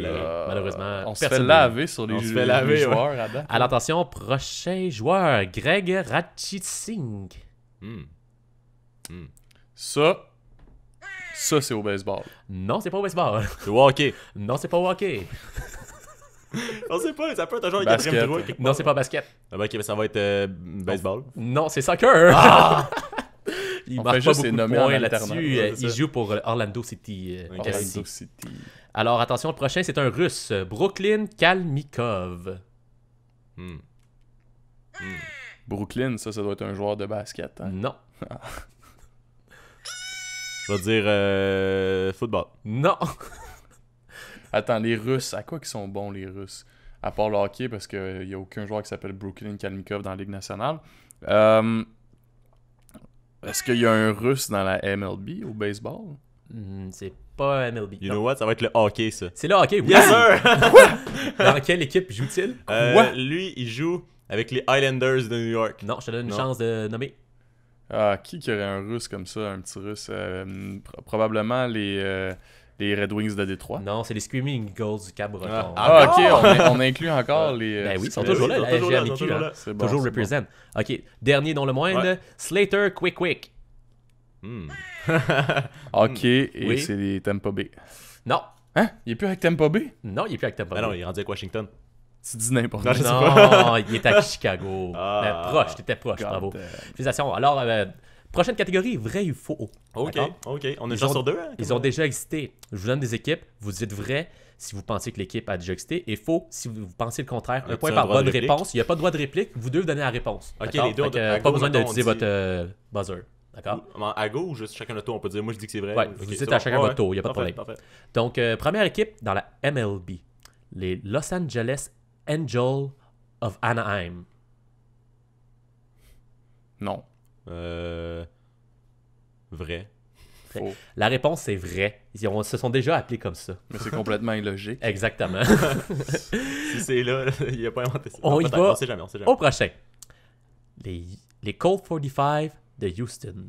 Malheureusement. On se fait personne laver sur les, On se fait laver, les joueurs à date. Alors attention, prochain joueur, Greg Ratchitsing. Ça c'est au baseball. Non, c'est pas au baseball. C'est au hockey. Non, c'est pas au hockey. On sait pas, ça peut être un joueur de Basket. 4ème droit. Non, c'est pas basket. Ah, ben, ok, ben, ça va être baseball. Non, c'est soccer. Il On marque fait pas juste beaucoup les de nommer en points alternance. là-dessus. Ouais, c'est Il ça. joue pour Orlando City. Ok. FC. Orlando City. Alors attention, le prochain, c'est un russe, Brooklyn Kalmikov. Brooklyn, ça doit être un joueur de basket. Hein? Non. Je vais dire football. Non. Attends, les Russes, à quoi qu'ils sont bons, les Russes? À part le hockey, parce qu'il n'y a aucun joueur qui s'appelle Brooklyn Kalmikov dans la Ligue nationale. Est-ce qu'il y a un Russe dans la MLB au baseball? C'est pas MLB. You know what? Ça va être le hockey, ça. C'est le hockey, oui. Yes, sir! Dans quelle équipe joue-t-il? Lui, il joue avec les Islanders de New York. Non, je te donne une Non. chance de nommer. Qui aurait un Russe comme ça, un petit Russe? Probablement les Red Wings de Détroit. Non, c'est les Screaming Eagles du Cap-Breton. Ok, on inclut encore les... Ben oui, ils sont toujours là, la FGMQ, hein. C'est bon, Toujours c'est represent. Ok, dernier non le moindre, Slater Quick. Ok, et Oui. c'est les Tampa Bay. Non. Hein? Il est plus avec Tampa Bay? Non, il est plus avec Tampa Ah Bay. non, il est rendu avec Washington. Tu dis n'importe Non, quoi. je sais pas. Non, il est à Chicago. Proche, t'étais proche, bravo. Félicitations. Alors, prochaine catégorie, vrai ou faux. Ok, D'accord? ok. On est Ils déjà ont- sur deux, hein? Ils ont déjà existé. Je vous donne des équipes, vous dites vrai si vous pensez que l'équipe a déjà existé et faux si vous pensez le contraire. Un Y point a-t-il un par droit de bonne réplique? réponse. Il n'y a pas de droit de réplique, vous devez donner la réponse. Ok, D'accord? les deux, Fait que, à pas go, besoin mettons, d'utiliser on dit- votre buzzer. D'accord? À go ou juste chacun notre tour, on peut dire. Moi, je dis que c'est vrai. Ouais, Ok, vous c'est dites bon. à chacun votre tour, il n'y a pas de Parfait, problème. parfait. Donc, première équipe dans la MLB, les Los Angeles Angels of Anaheim. Non. Vrai. Faux. La réponse, c'est vrai. Ils se sont déjà appelés comme ça. Mais c'est complètement illogique. Exactement. Si c'est là, il a pas inventé ça. On Non, y peut-être, va. On sait jamais, on sait jamais. Au prochain. Les Colt 45 de Houston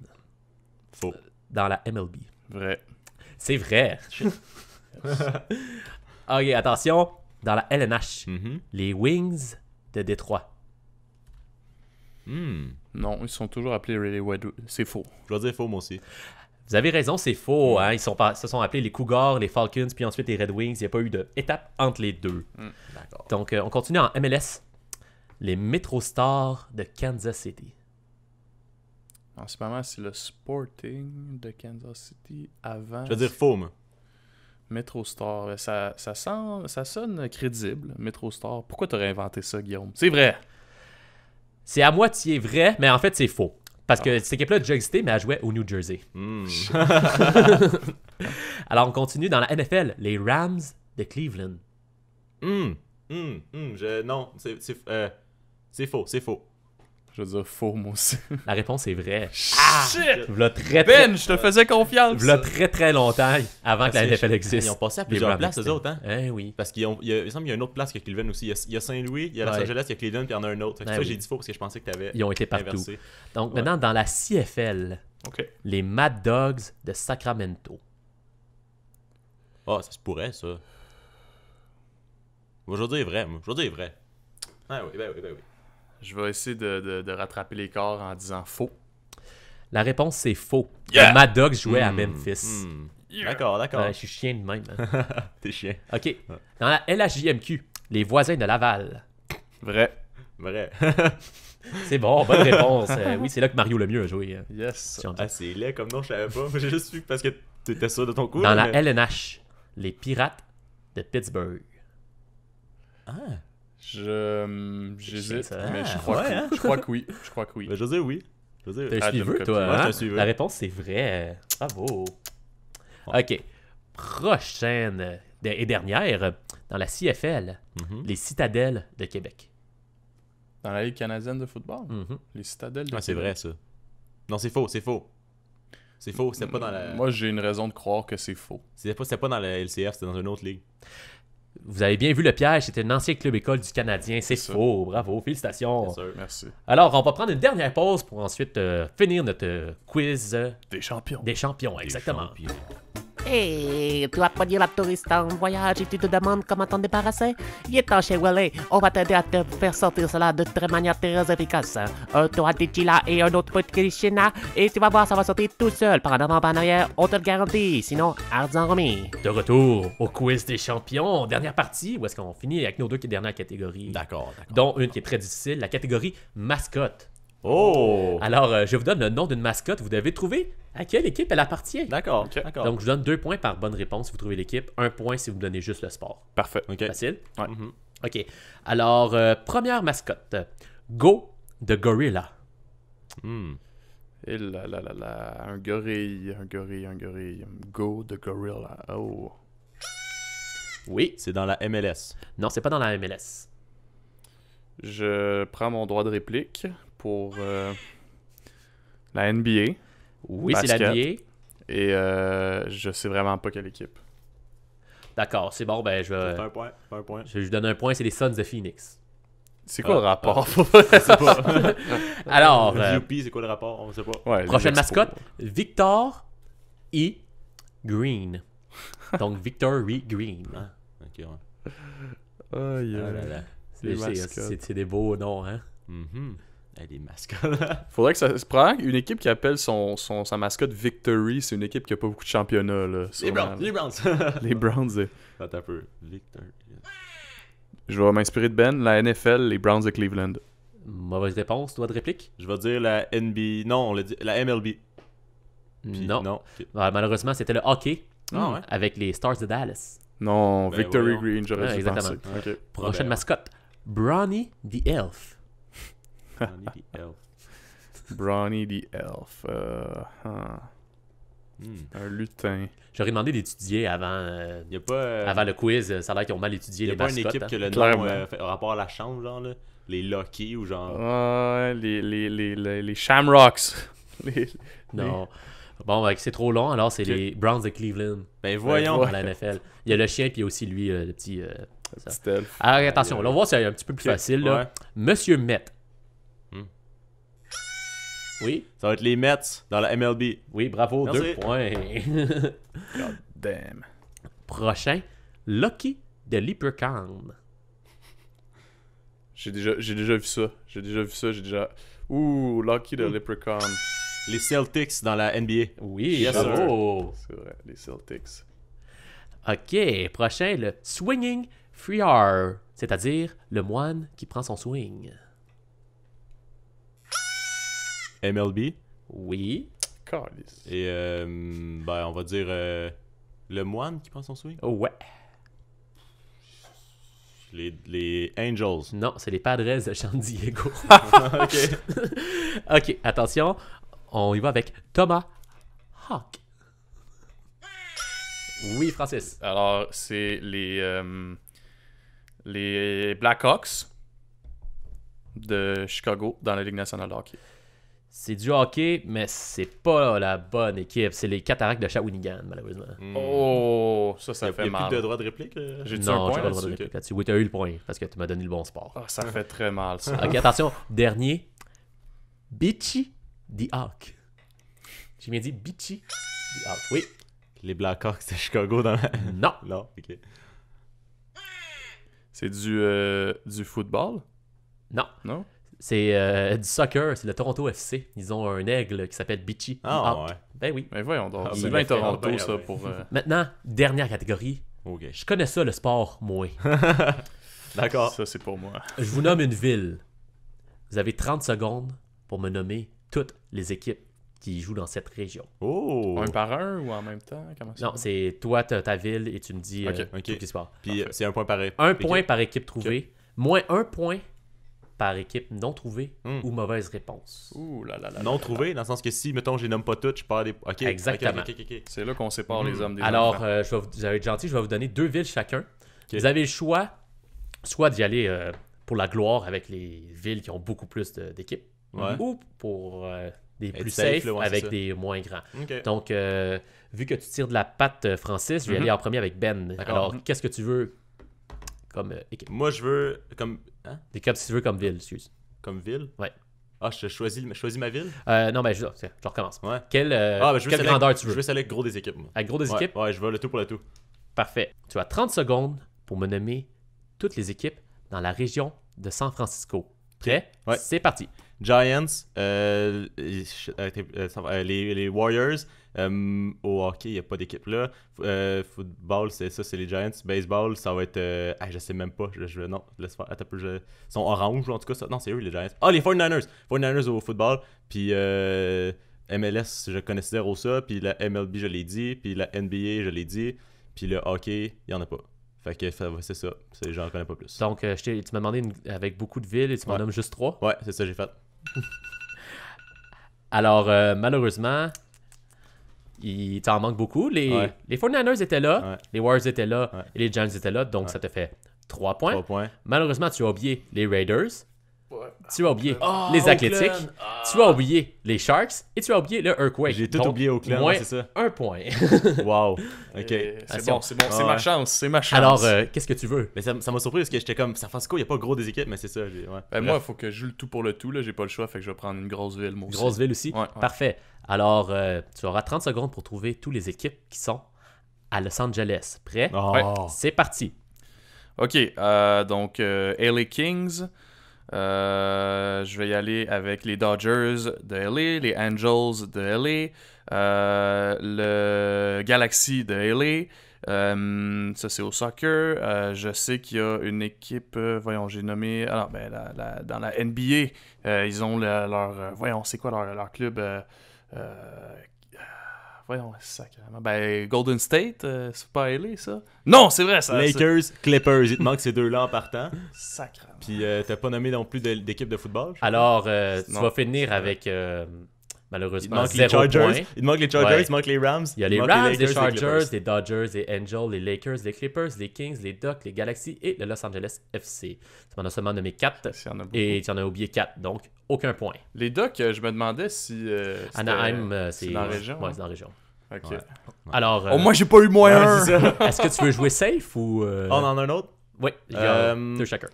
Faux. dans la MLB. Vrai. C'est vrai. Ok, attention. Dans la LNH, Mhm. les Wings de Détroit. Non, ils sont toujours appelés Really Wed. C'est faux. Je vais dire faux, moi aussi. Vous avez raison, c'est faux. Hein? Ils se sont appelés les Cougars, les Falcons, puis ensuite les Red Wings. Il n'y a pas eu d'étape entre les deux. D'accord. Donc, on continue en MLS. Les Metro Stars de Kansas City. En ce moment, c'est le Sporting de Kansas City avant. Je vais dire faux, moi. Metro Star. Ça sonne crédible, Metro Star. Pourquoi t'aurais inventé ça, Guillaume? C'est vrai! C'est à moitié vrai, mais en fait, c'est faux. Parce que cette équipe-là a déjà existé, mais elle jouait au New Jersey. Alors, on continue dans la NFL. Les Rams de Cleveland. Non, c'est faux, c'est faux. Je veux dire faux, moi aussi. La réponse est vraie. Shit! V'là très, très, Ben, je te faisais confiance! v'là très, très longtemps avant que la NFL Ils existe. ont passé à Les plusieurs Rams places, eux existaient. autres, hein? Eh oui. Parce qu'il me semble qu'il y a une autre place que Cleveland aussi. Il y a Saint-Louis, il y a Los Ouais. Angeles, il y a Cleveland, puis il y en a un autre. Fait que Ouais, ça, oui. j'ai dit faux parce que je pensais que tu avais Ils ont été partout. inversé. Donc, maintenant, dans la CFL, Ok. les Mad Dogs de Sacramento. Ah, ça se pourrait, ça. Moi, je vais dire vrai, moi. Je vais dire vrai. Ah oui, ben oui. Je vais essayer de rattraper l'écart en disant faux. La réponse, c'est faux. Yeah! Les Mad Dogs jouaient à Memphis. D'accord, d'accord. Je suis chien de même. hein. T'es chien. OK. Dans la LHJMQ, les voisins de Laval. Vrai. Vrai. C'est bon, bonne réponse. Oui, c'est là que Mario Lemieux a joué. Yes. si on dit. Ah, c'est laid comme nom, je savais pas. J'ai juste su parce que t'étais sûr de ton coup. Dans là, la mais- LNH, les Pirates de Pittsburgh. J'hésite, ça. mais Ah, ouais, hein? je crois que oui. Je crois que oui. Ben, je veux dire oui. Je veux T'es dire... un Adam suiveux, Copy. toi, Ouais, hein? je suis un suiveux. La réponse, c'est vrai. Bravo. OK. Prochaine et dernière, dans la CFL, les Citadelles de Québec. Dans la Ligue canadienne de football, Mhm. les Citadelles de Ah, c'est Québec. vrai, ça. Non, c'est faux, c'est faux. C'est faux, c'était pas dans la... Moi, j'ai une raison de croire que c'est faux. C'était pas dans la LCF, c'était dans une autre ligue. Vous avez bien vu le piège, c'était un ancien club école du Canadien. C'est ça. faux, bravo, félicitations. Bien sûr. Merci. Alors, on va prendre une dernière pause pour ensuite finir notre quiz Des champions. des champions. Exactement. Hey, tu as pas dit la touriste en voyage et tu te demandes comment t'en débarrasser? Il est temps chez Willy, on va t'aider à te faire sortir cela de très manière très efficace. Un toit de Chila et un autre petit China, et tu vas voir, ça va sortir tout seul. Par en avant, par en arrière, on te le garantit. Sinon, argent remis. De retour au quiz des champions. Dernière partie, où est-ce qu'on finit avec nos deux dernières catégories. D'accord. Dont une qui est très difficile, la catégorie mascotte. Oh! Alors, je vous donne le nom d'une mascotte. Vous devez trouver à quelle équipe elle appartient. D'accord, d'accord. Donc, je vous donne 2 points par bonne réponse si vous trouvez l'équipe. 1 point si vous me donnez juste le sport. Parfait. OK. Facile? Ouais. OK. Alors, première mascotte. Go The Gorilla. Et là, un gorille. Go the gorilla. Oh. Oui. C'est dans la MLS. Non, c'est pas dans la MLS. Je prends mon droit de réplique pour la NBA. Oui, c'est la NBA. Et je sais vraiment pas quelle équipe. D'accord, c'est bon, ben je vais... Fais un point. Fais un point. Je lui donne un point, c'est les Suns de Phoenix. C'est quoi le rapport? Je sais pas. Alors, VP, c'est quoi le rapport? On sait pas. Ouais, les prochaine expos. mascotte, Victor E. Green. Donc, Victor E. Green. Ah, ok, ouais. Aïe, Ah là aïe. là. Les C'est mascottes. c'est des beaux noms, hein? Les mascottes. Faudrait que ça se prenne une équipe qui appelle sa mascotte Victory. C'est une équipe qui a pas beaucoup de championnats. Là, Les Browns. Les Browns. Les Browns. Attends un peu. Victor. Je vais m'inspirer de Ben. La NFL, les Browns de Cleveland. Mauvaise réponse, droit de réplique? Je vais dire la NBA. Non, on l'a dit. La MLB. Puis, Non. Non. Ok. Ouais, malheureusement, c'était le hockey Ah ouais? avec les Stars de Dallas. Non, Ben Victory voyons. Green, j'aurais Ouais, dû exactement. penser. Ok. Prochaine ben, mascotte, Brownie the Elf. Brawny the Elf. Un lutin. J'aurais demandé d'étudier avant, Il y a pas. avant le quiz. Ça a l'air qu'ils ont mal étudié Il y a les pas une mascottes. équipe hein. que le Clairement. nom fait rapport à la chambre, genre, là. Les Lucky ou genre. Ouais, les Shamrocks. Non. Bon, ben, c'est trop long, alors c'est Ok. les Browns de Cleveland Ben voyons. dans la NFL. Il y a le chien, puis il y a aussi lui, le petit... ça. Petit elfe. Alors, attention, on va voir si c'est un petit peu plus Ok, facile. Là. ouais. Monsieur Met. Hmm. Oui, Ça va être les Mets dans la MLB. oui, bravo, Merci. 2 points. God damn. Prochain, Lucky de Leprechaun. J'ai déjà vu ça. J'ai déjà... Ouh, Lucky the Leprechaun. Les Celtics dans la NBA. Oui, Yes, bravo. C'est vrai, les Celtics. Ok, prochain, le Swinging Friar, c'est-à-dire le moine qui prend son swing. MLB. Oui. Calice. Et ben on va dire le moine qui prend son swing. Oh, ouais. Les Angels. Non, c'est les Padres de San Diego. Ok. Ok, attention. On y va avec Thomas Hawk. Oui, Francis. Alors, c'est les Blackhawks de Chicago dans la Ligue nationale de hockey. C'est du hockey, mais c'est pas la bonne équipe. C'est les Cataractes de Shawinigan, malheureusement. Oh, ça Il y a fait mal. plus de droit de réplique. J'ai-tu Non, un j'ai point pas le droit de là-dessus? réplique là-dessus. Oui, t'as eu le point, parce que tu m'as donné le bon sport. Ah, ça fait très mal, ça. Ok, attention. Dernier. Bitchy the Hawk. J'ai bien dit Bitchy the Hawk. Oui. Les Blackhawks de Chicago dans la... Non. Non, ok. C'est du football? Non. Non? C'est du soccer. C'est le Toronto FC. Ils ont un aigle qui s'appelle Bitchy the Ah Hawk. ouais. Ben oui. Mais voyons donc. Ah, C'est ben, bien ben, Toronto, ben, ça, ben. pour... Maintenant, dernière catégorie. Ok. Je connais ça, le sport, moi. D'accord. Ça, c'est pour moi. Je vous nomme une ville. Vous avez 30 secondes pour me nommer toutes les équipes qui jouent dans cette région. Oh. Un par un ou en même temps? Comment ça? Non, c'est toi, t'as ta ville et tu me dis Ok, ok. tout qui se passe. Puis c'est un point pareil. Un Ok. point par équipe trouvée, moins un point par équipe non trouvée Hmm. ou mauvaise réponse. Ouh là là là. Non trouvé, dans le sens que si, mettons, je les nomme pas toutes, je perds des. Ok. Exactement. Ok. C'est là qu'on sépare les hommes des Alors, enfants. vous allez être gentil, je vais vous donner 2 villes chacun. Vous avez le choix, soit d'y aller pour la gloire avec les villes qui ont beaucoup plus d'équipes, Ouais. ou pour des Être plus safe, safe là, ouais, c'est avec ça. des moins grands. Ok. Donc, vu que tu tires de la patte, Francis, je vais aller en premier avec Ben. D'accord. Alors, qu'est-ce que tu veux comme équipe? Moi, je veux comme. Hein? Des cas, si tu veux comme ville, excuse. Comme ville. Ouais. Ah, je choisis ma ville. Non, ben, je recommence. Ouais. Quelle, Ben, je veux quelle celle grandeur avec- tu veux? Je veux celle avec gros des équipes. Moi. Avec gros des Ouais, équipes? Ouais, je veux le tout pour le tout. Parfait. Tu as 30 secondes pour me nommer toutes les équipes dans la région de San Francisco. Prêt? Ouais. C'est parti. Giants, les Warriors. Au hockey, il n'y a pas d'équipe là. Football, c'est ça, c'est les Giants. Baseball, ça va être. Je sais même pas. Non, laisse faire. Attends un peu. Ils sont orange, en tout cas. Non, c'est eux, les Giants. Ah, les 49ers. 49ers au football. Puis MLS, je connais zéro ça. Puis la MLB, je l'ai dit. Puis la NBA, je l'ai dit. Puis le hockey, il n'y en a pas. Fait que c'est ça. J'en connais pas plus. Donc, tu m'as demandé avec beaucoup de villes et tu m'en Ouais. nommes juste 3. Ouais, c'est ça, j'ai fait. Alors, malheureusement, il t'en manque beaucoup. Les 49ers étaient là, les Warriors étaient là, et les Giants étaient là, donc ça te fait 3 points. 3 points. Malheureusement, tu as oublié les Raiders, tu as oublié les Athlétiques, tu as oublié les Sharks, et tu as oublié le Earthquake. J'ai tout Donc, oublié Oakland, moins c'est ça. 1 point. Wow. OK. C'est bon, c'est ma chance, c'est ma chance. Alors, qu'est-ce que tu veux? Mais ça m'a surpris parce que j'étais comme San Francisco, il n'y a pas gros des équipes, mais c'est ça. Moi, il faut que je joue le tout pour le tout, là, j'ai pas le choix, fait que je vais prendre une grosse ville, moi aussi. Grosse ville aussi? Ouais. Parfait. Alors, tu auras 30 secondes pour trouver toutes les équipes qui sont à Los Angeles. Prêt? C'est parti. Ok, donc LA Kings. Je vais y aller avec les Dodgers de LA, les Angels de LA, le Galaxy de LA. Ça, c'est au soccer. Je sais qu'il y a une équipe, voyons, j'ai nommé. Alors, dans la NBA, ils ont leur. Voyons, c'est quoi leur club voyons, sacrément. Golden State, c'est pas LA, ça? Non, c'est vrai, ça. Lakers, Clippers, il te manque ces deux-là en partant. Sacrément. Puis t'as pas nommé non plus d'équipe de football? Alors, tu vas finir avec, malheureusement, il te 0 manque les points. Chargers, il te manque les Chargers, il te manque les Rams. Il y a les Rams, les Chargers, les Dodgers, les Angels, les Lakers, les Clippers, les Kings, les Ducks, les Galaxy et le Los Angeles FC. Tu m'en as seulement nommé 4 et tu en as oublié 4, donc aucun point. Les Ducks, je me demandais si... Anaheim, c'est dans la région? Ouais, c'est dans la région. Ok. Ouais. Alors, moi, j'ai pas eu moins un! Est-ce que tu veux jouer safe ou... On en a un autre? Oui, il y a 2 chacun.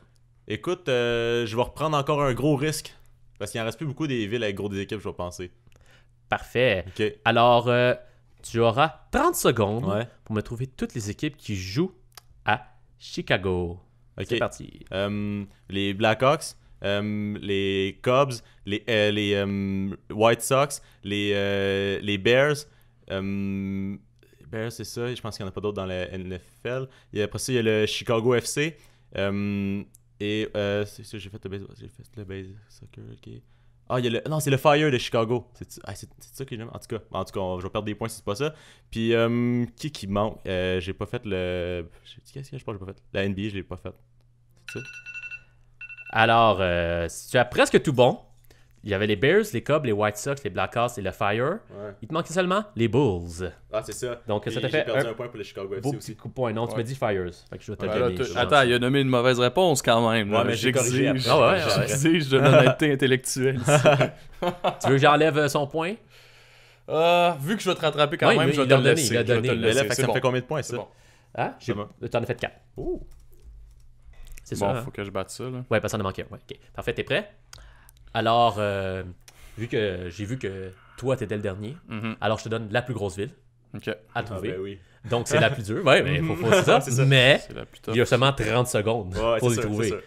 Écoute, je vais reprendre encore un gros risque. Parce qu'il en reste plus beaucoup des villes avec gros des équipes, je vais penser. Parfait. Ok. Alors, tu auras 30 secondes pour me trouver toutes les équipes qui jouent à Chicago. Ok. C'est parti. Les Blackhawks, les Cubs, les White Sox, les Bears. Bears, c'est ça. Je pense qu'il n'y en a pas d'autres dans la NFL. Et après ça, il y a le Chicago FC. Et c'est ça, j'ai fait le baseball soccer. Ok. Ah, il y a le. Non, c'est le Fire de Chicago. C'est ça que j'aime. En tout cas, je vais perdre des points si c'est pas ça. Puis, qui manque? J'ai pas fait le. Qu'est-ce que je pense que j'ai pas fait? La NBA, je l'ai pas fait. C'est ça? Alors, si tu as presque tout bon, il y avait les Bears, les Cubs, les White Sox, les Blackhawks et le Fire. Ouais. Il te manquait seulement les Bulls. Ah, c'est ça. Donc, ça t'a fait perdu un point pour le Chicago FC aussi. Coup de point. Non, tu m'as dit Fires. Fait que je vais te donner. gagner. Attends, il a nommé une mauvaise réponse quand même. Ouais, mais j'exige. J'exige de l'honnêteté intellectuelle. Tu veux que j'enlève son point? Vu que je vais te rattraper quand même, je vais te le laisser. Il a donné. Mais là, ça me fait combien de points, ça? Bon. Hein? T'en as fait 4. Oh. C'est bon, ça. faut que je batte ça, là. Ouais, parce qu'on a manqué. Ouais, ok. Parfait, t'es prêt? Alors, vu que j'ai vu que toi, t'étais le dernier, alors je te donne la plus grosse ville à trouver. Ben oui. Donc, c'est la plus dure. Ouais, mais faut c'est ça. Mais il y a seulement 30 secondes pour les trouver. Ouais.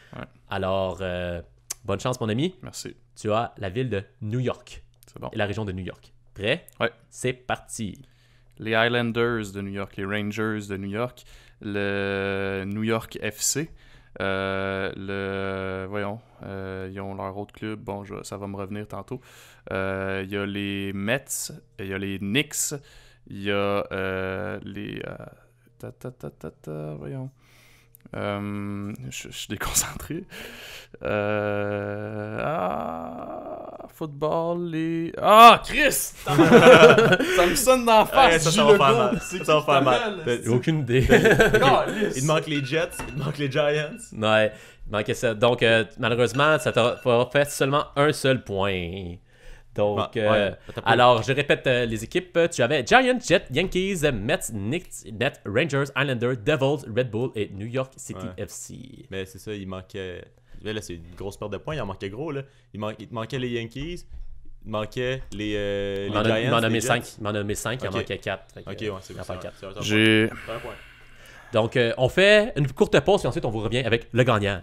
Alors, bonne chance, mon ami. Merci. Tu as la ville de New York. C'est bon. Et la région de New York. Prêt? Ouais. C'est parti. Les Islanders de New York, les Rangers de New York, le New York FC, voyons, ils ont leur autre club, bon, ça va me revenir tantôt. Il y a les Mets, il y a les Knicks, il y a les... voyons. Je suis déconcentré. Football, les... Ah, Chris! Ça me sonne d'en face. Ça va faire mal. Ça va faire mal. J'ai aucune idée. Il te manque les Jets, il te manque les Giants. Ouais, il manquait ça. Donc, malheureusement, ça t'a fait seulement un seul point. Donc, alors, je répète les équipes. Tu avais Giants, Jets, Yankees, Mets, Knicks, Nets, Rangers, Islanders, Devils, Red Bull et New York City FC. Mais c'est ça, il manquait... Là, c'est une grosse perte de points, il en manquait gros. Là. Il te manquait les Yankees, il manquait les Giants. Il m'en a nommé 5, il en manquait 4. Ok, ouais, c'est bon. J'ai... Un point. Donc, on fait une courte pause et ensuite on vous revient avec le gagnant.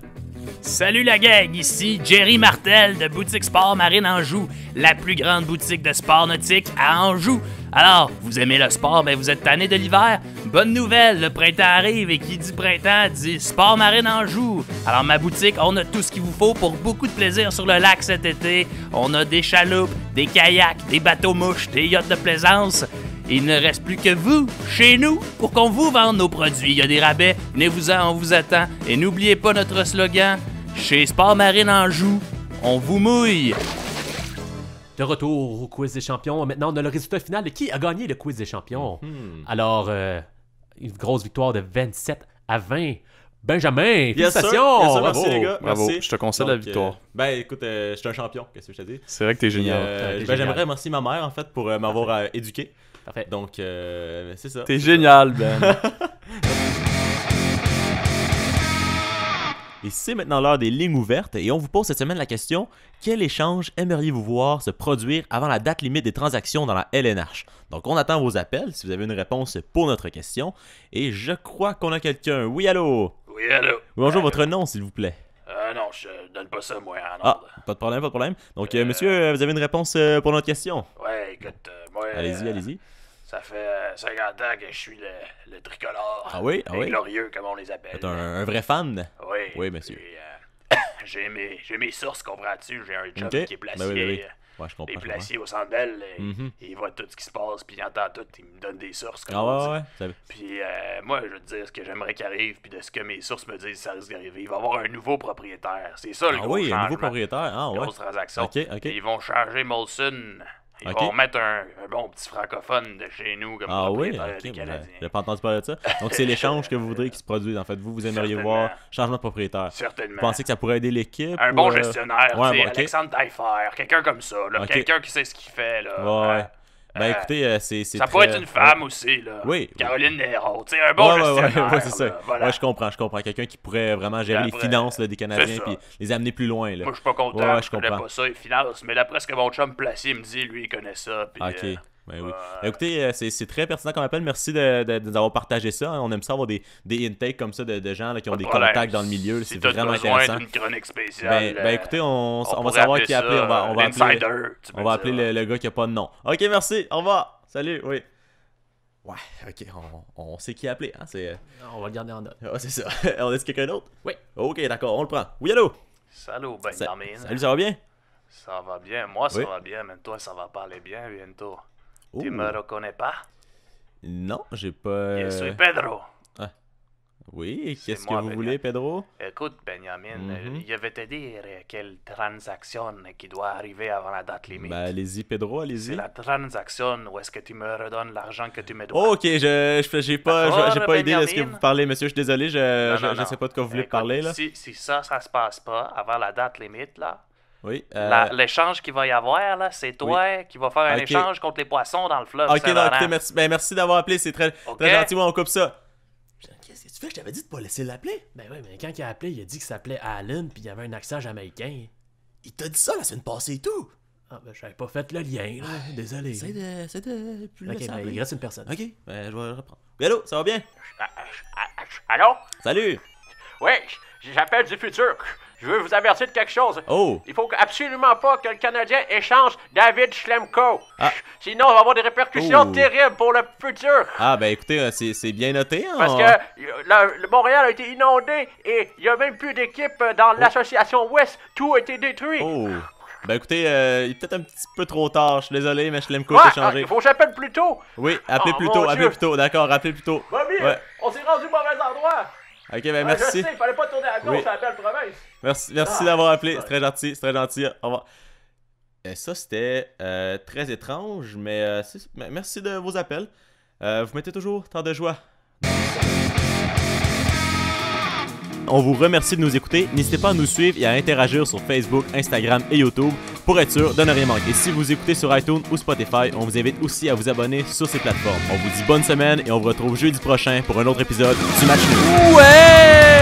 Salut la gang, ici Jerry Martel de Boutique Sport Marine Anjou, la plus grande boutique de sport nautique à Anjou. Alors, vous aimez le sport, ben vous êtes tanné de l'hiver? Bonne nouvelle, le printemps arrive et qui dit printemps dit Sport Marine Anjou. Alors ma boutique, on a tout ce qu'il vous faut pour beaucoup de plaisir sur le lac cet été. On a des chaloupes, des kayaks, des bateaux-mouches, des yachts de plaisance. Il ne reste plus que vous, chez nous, pour qu'on vous vende nos produits. Il y a des rabais, venez-vous-en, on vous attend. Et n'oubliez pas notre slogan, chez Sport Marine Anjou, on vous mouille. de retour au quiz des champions. Maintenant, on a le résultat final de qui a gagné le quiz des champions. Alors, une grosse victoire de 27-20. Benjamin, félicitations! Yes, merci les gars. Bravo, Merci. je te concède la victoire. Ben écoute, je suis un champion, qu'est-ce que je te dis? C'est vrai que t'es génial. J'aimerais remercier ma mère en fait pour m'avoir éduqué. Parfait. Donc c'est ça. T'es génial, Ben. Et c'est maintenant l'heure des lignes ouvertes et on vous pose cette semaine la question: quel échange aimeriez-vous voir se produire avant la date limite des transactions dans la LNH? Donc on attend vos appels si vous avez une réponse pour notre question. Et je crois qu'on a quelqu'un. Oui, allô? Oui, allô? Bonjour, votre nom s'il vous plaît. Non, je donne pas ça, moi, en Ah, ordre. pas de problème, pas de problème. Donc monsieur, vous avez une réponse pour notre question? Ouais, écoute, moi... Allez-y. Ça fait 50 ans que je suis le tricolore. Ah oui? Ah les oui? glorieux, comme on les appelle. Vous êtes un vrai fan? Oui. Oui, monsieur. Puis, j'ai mes sources, comprends-tu? J'ai un job Ok. qui est placier. Ben oui. Ouais, je comprends. Les placiers au Centre Bell, Mhm. il voit tout ce qui se passe, puis il entend tout, il me donne des sources. Comme Ah on dit. ouais. Ça... Puis moi, je veux te dire ce que j'aimerais qu'il arrive, puis de ce que mes sources me disent, ça risque d'arriver. Il va y avoir un nouveau propriétaire. C'est ça le Ah gros oui, un changement. nouveau propriétaire. Ah ouais. Grosse transaction. Ok. Et ils vont changer Molson. Ils Ok. vont mettre un bon petit francophone de chez nous comme Ah oui, propriétaire ok. des Canadiens. J'ai pas entendu parler de ça. Donc c'est l'échange que vous voudriez qu'il se produise. En fait, vous aimeriez Certainement. voir changement de propriétaire. Certainement. Vous pensez que ça pourrait aider l'équipe? Un ou, bon gestionnaire, ouais, tu sais, bon, ok. Alexandre Taillefer, quelqu'un comme ça, là, Ok. quelqu'un qui sait ce qu'il fait. Là, Ouais. Ben écoutez, c'est ça très... pourrait être une femme aussi, là. Oui. Caroline Néraud, tu sais, un bon gestionnaire. Ouais, c'est ça. là, voilà. Ouais, je comprends. Quelqu'un qui pourrait vraiment gérer Puis après, les finances là, des c'est Canadiens ça. puis les amener plus loin. Là. Moi, je suis pas content, Ouais, je connais pas ça, les finances, mais d'après ce que mon chum placier me dit, lui, il connaît ça. Puis, Ok. Ben oui. Écoutez, c'est très pertinent comme appel. Merci de nous avoir partagé ça. Hein. On aime ça avoir des intakes comme ça de gens là, qui ont des problème. contacts dans le milieu. Si C'est t'as vraiment besoin intéressant. d'une chronique spéciale, Ben écoutez, on va pourrait savoir appeler qui appeler. ça, On va appeler, l'insider, tu peux on va dire. appeler le gars qui a pas de nom. Ok, merci. Au revoir. Salut. Oui. Ouais, ok. On sait qui appeler. Hein. On va le garder en note. Ah, c'est ça. On laisse quelqu'un d'autre? Oui. Ok, d'accord. On le prend. Oui, allô? Salut, Benjamin. Salut, ça va bien? Ça va bien, moi ça Oui. va bien, mais toi ça va pas aller bien bientôt. Oh. Tu me reconnais pas? Non, j'ai pas... Je suis Pedro. Oui, C'est qu'est-ce que moi, vous Benjamin. voulez, Pedro? Écoute, Benjamin, Mhm. je vais te dire quelle transaction qui doit arriver avant la date limite. Ben, allez-y, Pedro, C'est allez-y. la transaction où est-ce que tu me redonnes l'argent que tu me dois. Oh, ok, j'ai pas D'accord, idée de ce que Benjamin. vous parlez, monsieur. Je suis désolé, Non, je sais pas de quoi vous voulez Écoute, parler, là. Si ça se passe pas avant la date limite, là, Oui. l'échange qu'il va y avoir, là, c'est toi qui va faire un Ok. échange contre les poissons dans le fleuve Ok, non, Saint-Laurent. écoutez, merci, merci d'avoir appelé, c'est très Ok. gentil. Moi, on coupe ça. Qu'est-ce que tu fais? Je t'avais dit de pas laisser l'appeler. Ben oui, mais quand il a appelé, il a dit qu'il s'appelait Alan puis il y avait un accent jamaïcain. Il t'a dit ça la semaine passée et tout. Ah, ben j'avais pas fait le lien, là. Désolé. Essaye de plus le Ok, laisser ben appeler. il reste une personne. Ok, ben je vais le reprendre. Oui, allô, ça va bien? Allô? Salut. Oui, j'appelle du futur. Je veux vous avertir de quelque chose. Oh. Il faut absolument pas que le Canadien échange David Schlemko. Ah. Sinon, on va avoir des répercussions Oh. terribles pour le futur. Ah, ben écoutez, c'est bien noté. Hein, Parce que le Montréal a été inondé et il n'y a même plus d'équipe dans l'association Ouest. Tout a été détruit. Oh. Ben écoutez, il est peut-être un petit peu trop tard. Je suis désolé, mais je l'aime Ouais, court changé. il faut que j'appelle plus tôt. Oui, appelez Oh, plus mon tôt, appelez Dieu. plus tôt. D'accord, appelez plus tôt. Bobby, Ouais. on s'est rendu au mauvais endroit. Ok, ben Je merci. sais, il fallait pas tourner à gauche Oui. à la belle province. Merci d'avoir appelé. C'est très gentil, c'est très gentil. Au revoir. Ça, c'était très étrange, mais merci de vos appels. Vous mettez toujours tant de joie. On vous remercie de nous écouter. N'hésitez pas à nous suivre et à interagir sur Facebook, Instagram et YouTube pour être sûr de ne rien manquer. Si vous écoutez sur iTunes ou Spotify, on vous invite aussi à vous abonner sur ces plateformes. On vous dit bonne semaine et on vous retrouve jeudi prochain pour un autre épisode du Match Nul. Ouais!